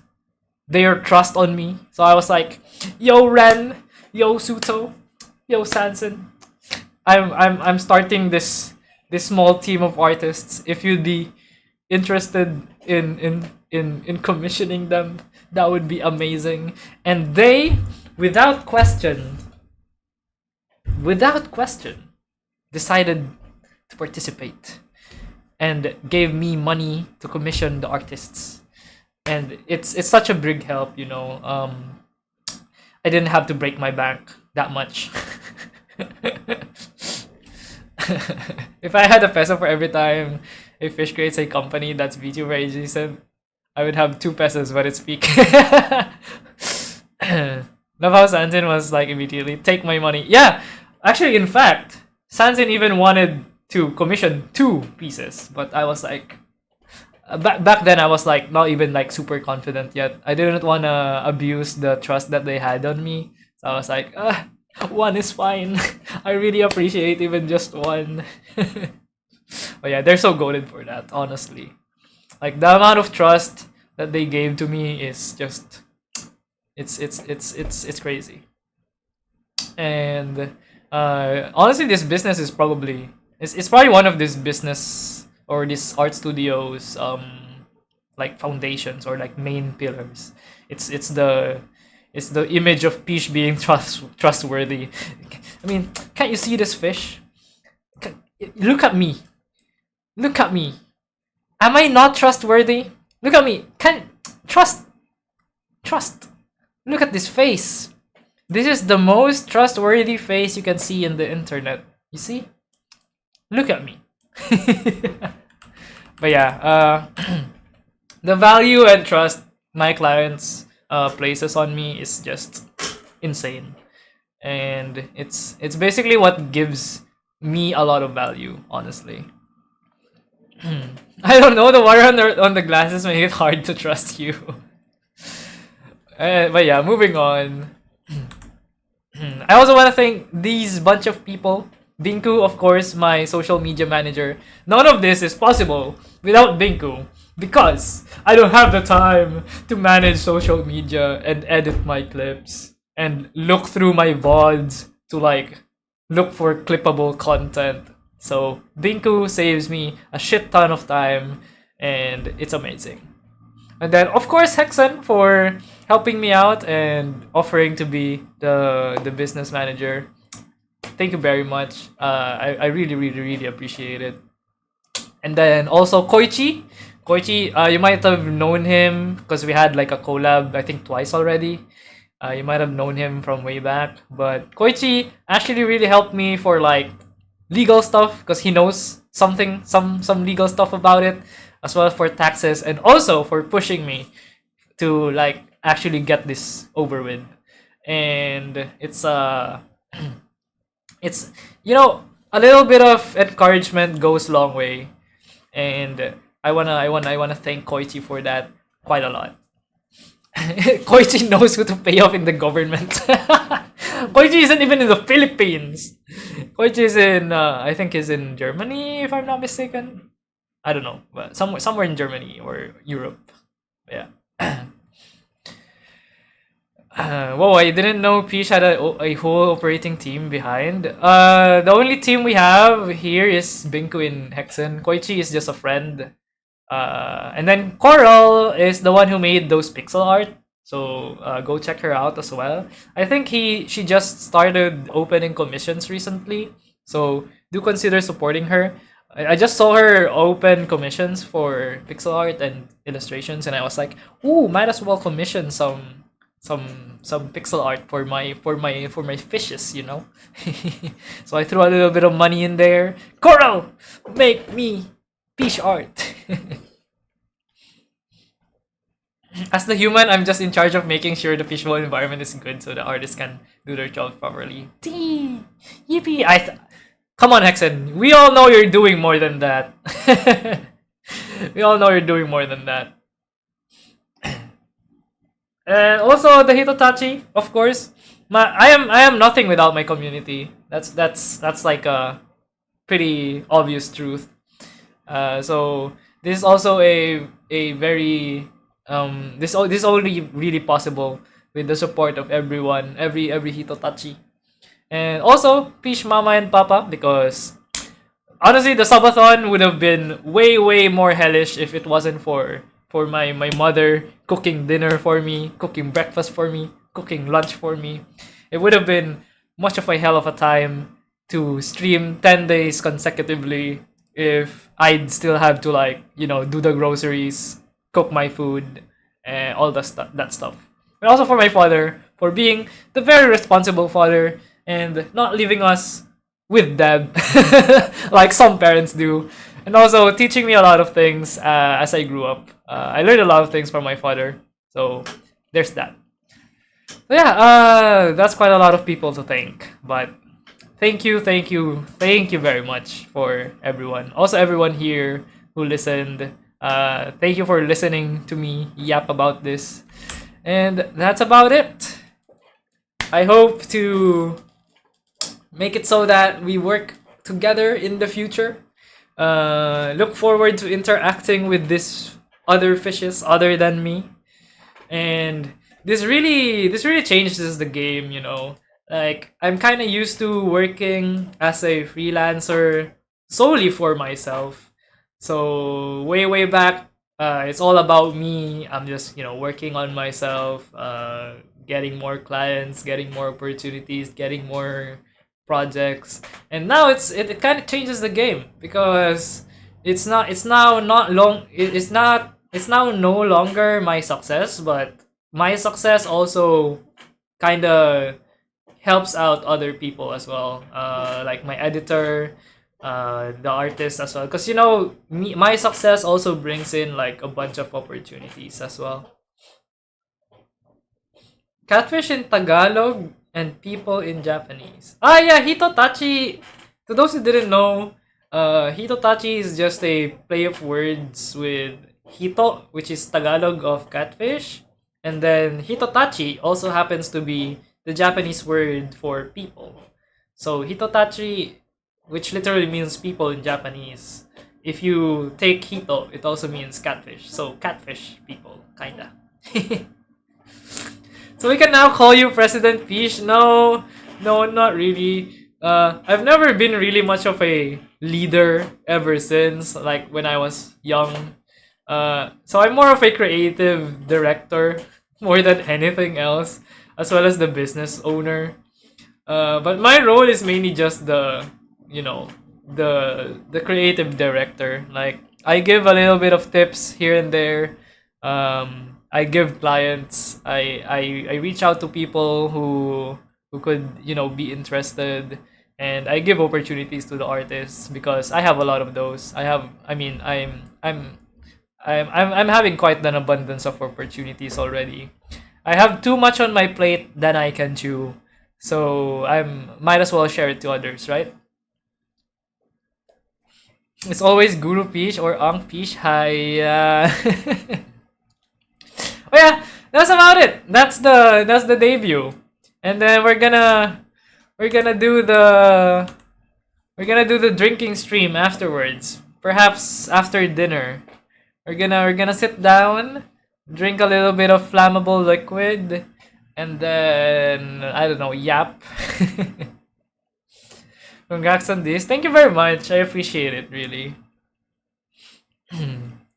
their trust on me. So I was like, yo Ren, yo Suto, yo Sanson, I'm starting this small team of artists. If you'd be interested in commissioning them, that would be amazing. And they without question, without question, decided to participate and gave me money to commission the artists. And it's such a big help, you know. I didn't have to break my bank that much. If I had a peso for every time a fish creates a company that's VTuber adjacent, I would have 2 pesos but it's peak. Love how Sansin was like immediately, take my money. Yeah, actually, in fact, Sansin even wanted to commission 2 pieces, but I was like, back then I was like not even like super confident yet. I didn't want to abuse the trust that they had on me, so I was like, 1 is fine. I really appreciate even just 1. But yeah, they're so goated for that, honestly. Like the amount of trust that they gave to me is just, it's crazy. And honestly, this business is probably it's probably one of this business or this art studios like foundations or like main pillars. It's the image of Peesh being trustworthy. I mean, can't you see this fish? Look at me. Look at me. Am I not trustworthy? Look at me. Can trust. Look at this face. This is the most trustworthy face you can see in the internet. You see? Look at me. But yeah, the value and trust my clients places on me is just insane, and it's basically what gives me a lot of value, honestly. I don't know, the water on the glasses make it hard to trust you. But yeah, moving on. I also want to thank these bunch of people. Binku, of course, my social media manager. None of this is possible without Binku, because I don't have the time to manage social media and edit my clips and look through my VODs to like look for clippable content. So Binku saves me a shit ton of time, and it's amazing. And then of course Hexen for helping me out and offering to be the business manager. Thank you very much. I really appreciate it. And then also Koichi. Koichi, you might have known him because we had like a collab, I think twice already. You might have known him from way back. But Koichi actually really helped me for like legal stuff because he knows some legal stuff about it, as well as for taxes, and also for pushing me to like actually get this over with. And it's it's, you know, a little bit of encouragement goes a long way, and I wanna thank Koichi for that quite a lot. Koichi knows who to pay off in the government. Koichi isn't even in the Philippines. Koichi is in I think is in Germany, if I'm not mistaken. I don't know, but somewhere in Germany or Europe. Yeah. Whoa, I didn't know Peesh had a whole operating team behind. The only team we have here is Binku and Hexen. Koichi is just a friend. And then Coral is the one who made those pixel art. So go check her out as well. I think she just started opening commissions recently. So do consider supporting her. I just saw her open commissions for pixel art and illustrations, and I was like, ooh, might as well commission some pixel art for my fishes, you know. So I threw a little bit of money in there. Coral, make me fish art. As the human, I'm just in charge of making sure the Peeshbowl environment is good so the artists can do their job properly. Yippee! Come on, Hexen. We all know you're doing more than that. We all know you're doing more than that. And also the Hitotachi, of course. I am nothing without my community. That's like a pretty obvious truth. So this is also a very this is only really possible with the support of everyone, every Hitotachi. And also Peesh Mama and Papa, because honestly the subathon would have been way more hellish if it wasn't for my mother cooking dinner for me, cooking breakfast for me, cooking lunch for me. It would have been much of a hell of a time to stream 10 days consecutively if I'd still have to like, do the groceries, cook my food, and all that stuff. And also for my father for being the very responsible father and not leaving us with debt like some parents do, and also teaching me a lot of things as I grew up. I learned a lot of things from my father, so there's that. So yeah, that's quite a lot of people to thank, but thank you very much for everyone. Also, everyone here who listened. Thank you for listening to me yap about this, and that's about it. I hope to make it so that we work together in the future. Look forward to interacting with these other fishes other than me, and this really changes the game. Like I'm kind of used to working as a freelancer solely for myself. So way back, it's all about me. I'm just working on myself, getting more clients, getting more opportunities, getting more projects. And now it kind of changes the game because it's now not long it's now no longer my success, but my success also kind of helps out other people as well, like my editor, the artist as well, because my success also brings in like a bunch of opportunities as well. Catfish in Tagalog and people in Japanese. Ah, yeah, Hitotachi. To those who didn't know, Hitotachi is just a play of words with Hito, which is Tagalog of catfish, and then Hitotachi also happens to be the Japanese word for people. So Hitotachi, which literally means people in Japanese, if you take Hito, it also means catfish. So catfish people, kinda. So we can now call you President Peesh? No, no, not really. I've never been really much of a leader ever since, like when I was young. So I'm more of a creative director more than anything else, as well as the business owner. But my role is mainly just you know, the creative director. Like I give a little bit of tips here and there. I give clients. I reach out to people who could be interested, and I give opportunities to the artists because I have a lot of those. I mean I'm having quite an abundance of opportunities already. I have too much on my plate than I can chew. So I'm might as well share it to others, right? It's always Guru Peach or Ang Peach. Hi. Oh yeah, that's about it. That's the debut, and then we're gonna do the drinking stream afterwards. Perhaps after dinner, we're gonna sit down, drink a little bit of flammable liquid, and then I don't know, yap. Congrats on this. Thank you very much. I appreciate it really.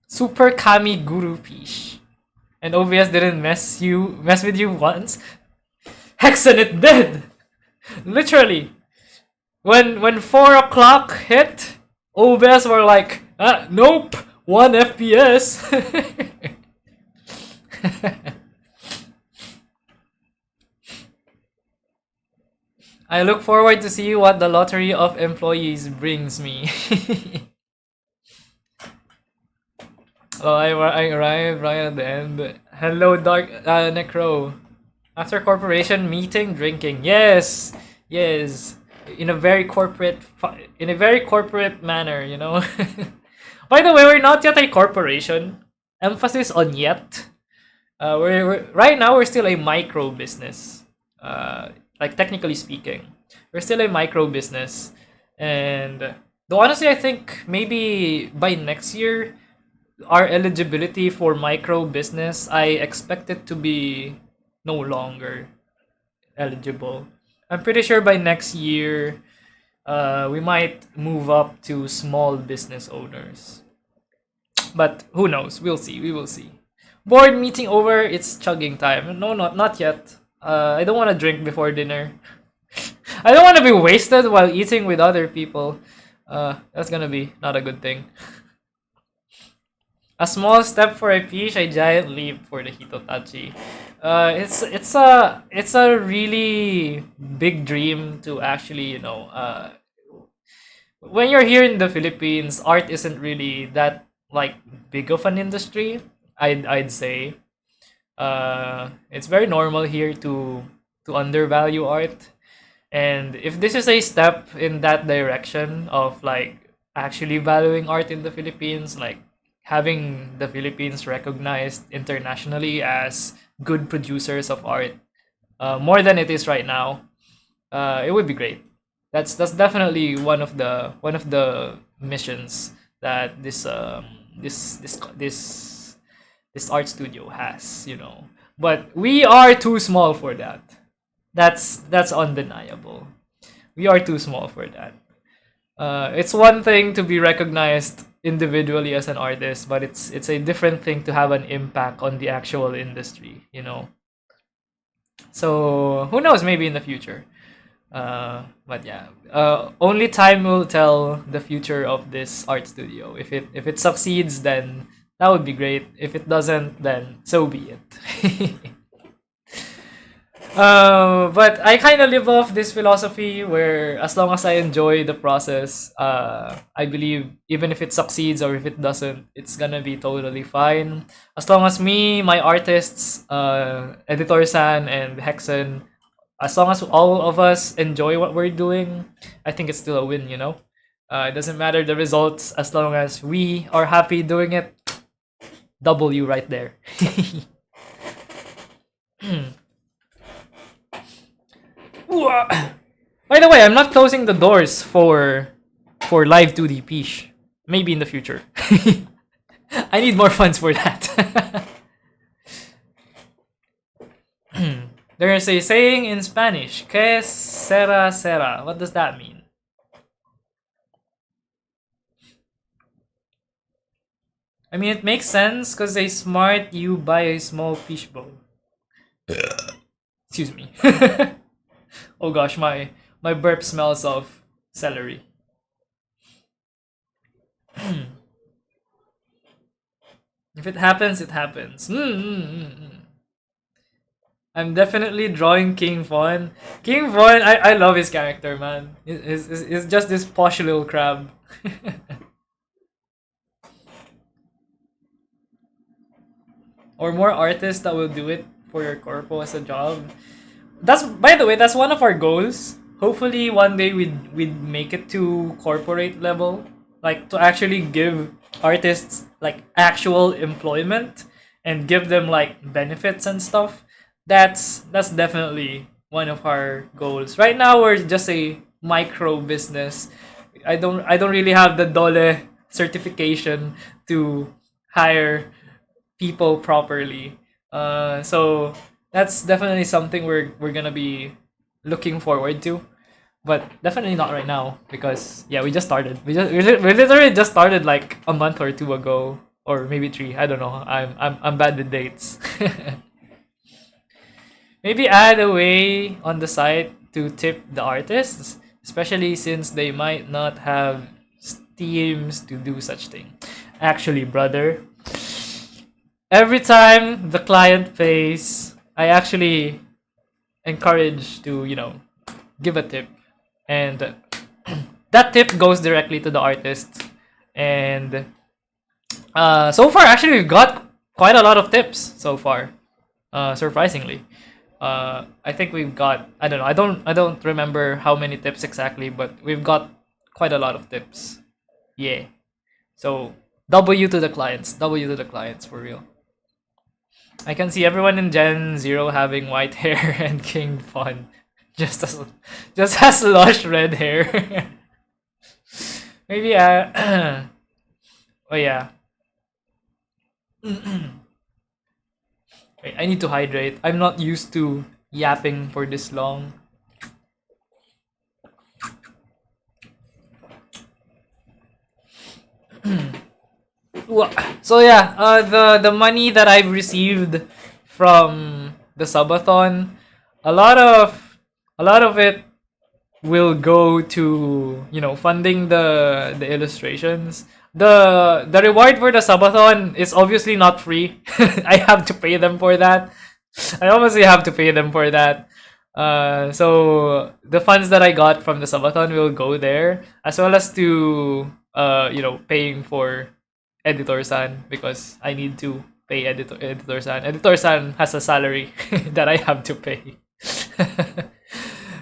Super Kami Guru Peach. And OBS didn't mess with you once. Hexen it did! Literally. When 4 o'clock hit, OBS were like, nope, 1 FPS. I look forward to see what the lottery of employees brings me. Oh, I arrived right at the end. Hello, Dark Necro. After corporation meeting, drinking. Yes, yes. In a very corporate manner, By the way, we're not yet a corporation. Emphasis on yet. We're right now we're still a micro business. Like technically speaking, we're still a micro business, and though honestly, I think maybe by next year our eligibility for micro business, I expect it to be no longer eligible. I'm pretty sure by next year, we might move up to small business owners. But who knows? We'll see. We will see. Board meeting over. It's chugging time. No, not yet. I don't want to drink before dinner. I don't want to be wasted while eating with other people. That's gonna be not a good thing. A small step for a peach, a giant leap for the Hitotachi. It's a really big dream to actually when you're here in the Philippines, art isn't really that like big of an industry. I'd say it's very normal here to undervalue art. And if this is a step in that direction of like actually valuing art in the Philippines, like having the Philippines recognized internationally as good producers of art, more than it is right now, it would be great. That's definitely one of the missions that this art studio has, But we are too small for that. That's undeniable. We are too small for that. It's one thing to be recognized individually as an artist, but it's a different thing to have an impact on the actual industry. So who knows? Maybe in the future. But yeah, only time will tell the future of this art studio. If it succeeds, then that would be great. If it doesn't, then so be it. But I kind of live off this philosophy where as long as I enjoy the process, I believe even if it succeeds or if it doesn't, it's gonna be totally fine. As long as me, my artists, Editor-san and Hexen, as long as all of us enjoy what we're doing, I think it's still a win. It doesn't matter the results as long as we are happy doing it. W right there. By the way, I'm not closing the doors for live 2D Peesh. Maybe in the future. I need more funds for that. There's a saying in Spanish, que sera sera. What does that mean? I mean, it makes sense because a smart you buy a small Peeshbowl. Excuse me. Oh gosh, my burp smells of celery. If it happens, it happens. I'm definitely drawing King Von. King Von, I love his character, man. He's just this posh little crab. Or more artists that will do it for your corpo as a job. That's, by the way, that's one of our goals. Hopefully one day we'd make it to corporate level, like to actually give artists like actual employment and give them like benefits and stuff. That's definitely one of our goals. Right now we're just a micro business. I don't really have the Dole certification to hire people properly. So that's definitely something we're gonna be looking forward to, but definitely not right now because yeah, we just started. We literally just started like a month or two ago, or maybe three. I don't know. I'm bad with dates. Maybe add a way on the site to tip the artists, especially since they might not have teams to do such thing. Actually, brother, every time the client pays, I actually encourage to, give a tip. And that tip goes directly to the artist. And so far, actually, we've got quite a lot of tips so far, surprisingly. I think we've got, I don't know, I don't remember how many tips exactly, but we've got quite a lot of tips. Yeah. So W to the clients, W to the clients for real. I can see everyone in Gen Zero having white hair and King Fun just has lush red hair. Maybe oh yeah. Wait, I need to hydrate. I'm not used to yapping for this long. So yeah, the money that I've received from the subathon, a lot of it will go to, you know, funding the illustrations. The reward for the subathon is obviously not free. I have to pay them for that. I obviously have to pay them for that. So the funds that I got from the subathon will go there, as well as to you know, paying for editor-san, because I need to pay editor-san. Editor-san has a salary that I have to pay.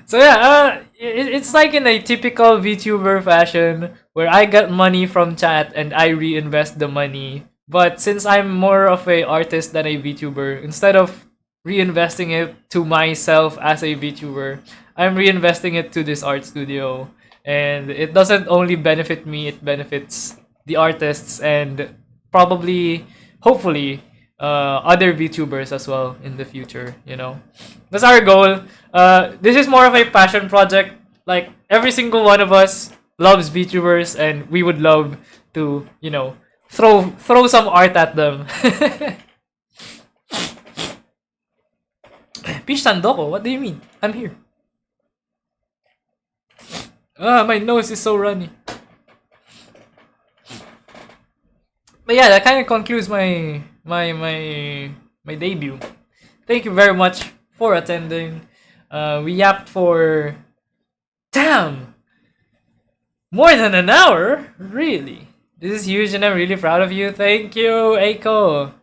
So yeah, it's like in a typical VTuber fashion where I get money from chat and I reinvest the money. But since I'm more of a artist than a VTuber, instead of reinvesting it to myself as a VTuber, I'm reinvesting it to this art studio. And it doesn't only benefit me, it benefits the artists and probably, hopefully, other VTubers as well in the future, you know. That's our goal. This is more of a passion project. Like, every single one of us loves VTubers, and we would love to, you know, throw some art at them. Peesh-san Doko, what do you mean? I'm here. My nose is so runny. But yeah, that kind of concludes my debut. Thank you very much for attending. We yapped for, damn, more than an hour. Really, this is huge, and I'm really proud of you. Thank you, Eiko.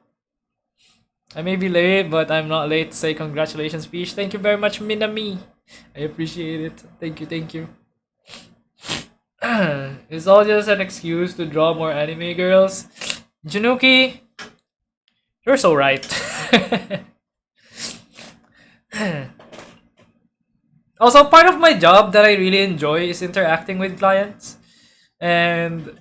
I may be late, but I'm not late to say congratulations, Peesh. Thank you very much, Minami. I appreciate it. Thank you, thank you. It's all just an excuse to draw more anime girls. Januki, you're so right. Also, part of my job that I really enjoy is interacting with clients. And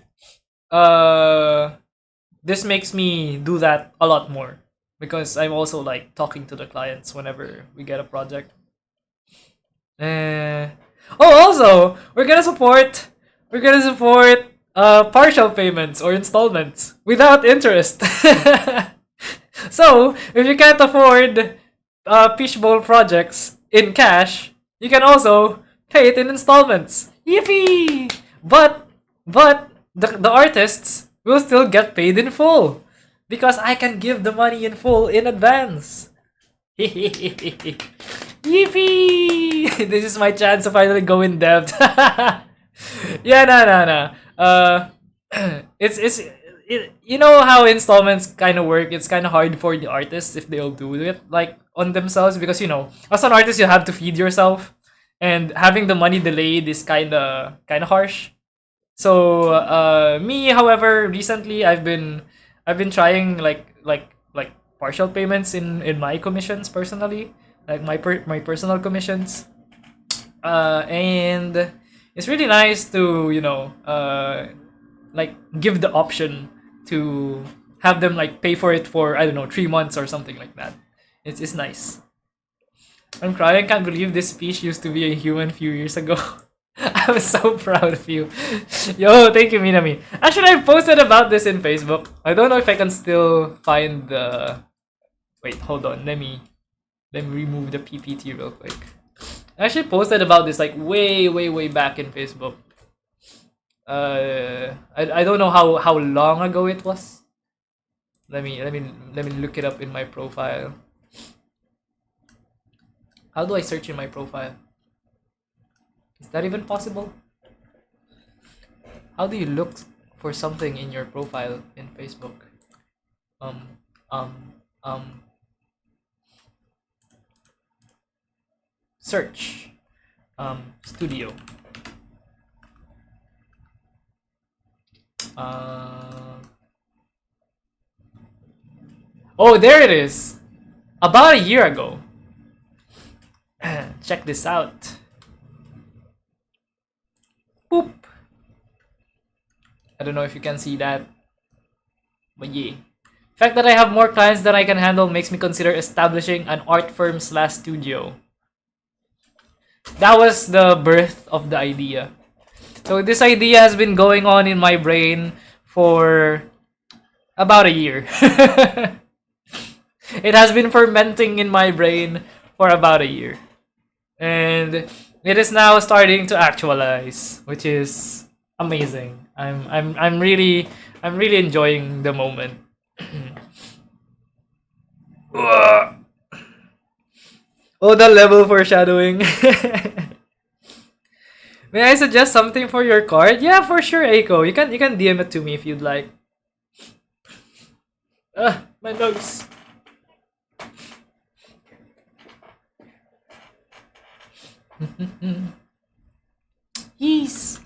this makes me do that a lot more. Because I'm also like talking to the clients whenever we get a project. Oh, also, we're gonna support partial payments or installments without interest. So if you can't afford Peeshbowl projects in cash, you can also pay it in installments. Yippee! But the artists will still get paid in full because I can give the money in full in advance. Yippee! This is my chance to finally go in debt. Yeah, no. You know how installments kind of work. It's kind of hard for the artists if they'll do it like on themselves, because you know, as an artist you have to feed yourself, and having the money delayed is kind of harsh. So me, however, recently I've been trying like partial payments in my commissions personally, like my personal commissions, and it's really nice to, you know, like give the option to have them like pay for it for, I don't know, 3 months or something like that. It's nice. I'm crying. Can't believe this speech used to be a human a few years ago. I'm so proud of you. Yo, thank you, Minami. Actually, I posted about this in Facebook. I don't know if I can still find the. Wait, hold on. Let me remove the PPT real quick. I actually posted about this like way back in Facebook. I don't know how long ago it was. Let me look it up in my profile. How do I search in my profile? Is that even possible? How do you look for something in your profile in Facebook? Search. Studio. Oh, there it is. About a year ago. Check this out. Boop. I don't know if you can see that, but yeah. The fact that I have more clients than I can handle makes me consider establishing an art firm / studio. That was the birth of the idea. So this idea has been going on in my brain for about a year. It has been fermenting in my brain for about a year. And it is now starting to actualize, which is amazing. I'm really enjoying the moment. Oh, the level foreshadowing. May I suggest something for your card? Yeah, for sure, Aiko. You can DM it to me if you'd like. My nose. Yes.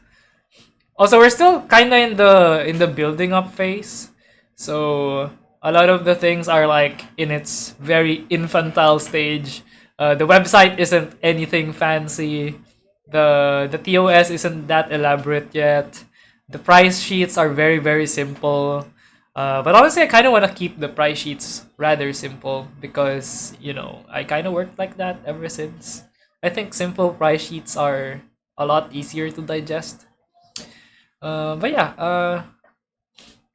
Also, we're still kind of in the building up phase, so a lot of the things are like in its very infantile stage. The website isn't anything fancy. The TOS isn't that elaborate yet. The price sheets are very simple. But honestly, I kind of want to keep the price sheets rather simple because I kind of worked like that ever since. I think simple price sheets are a lot easier to digest. But yeah,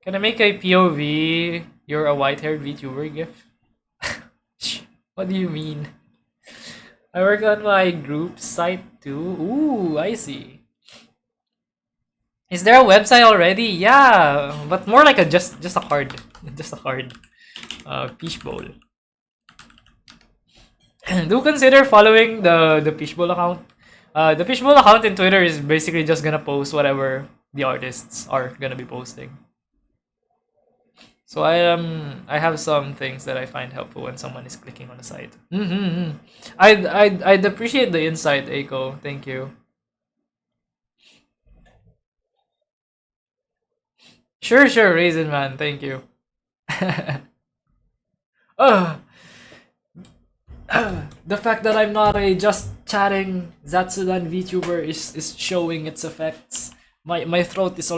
can I make a POV? You're a white-haired VTuber gif? What do you mean? I work on my group site too. Ooh, I see. Is there a website already? Yeah, but more like a just a card, just a card. Peeshbowl. Do consider following the Peeshbowl account. The Peeshbowl account in Twitter is basically just gonna post whatever the artists are gonna be posting. So I have some things that I find helpful when someone is clicking on the site. I'd appreciate the insight, Aiko. Thank you. Sure, Raisin Man. Thank you. uh, the fact that I'm not a just chatting Zatsudan VTuber is showing its effects. My throat is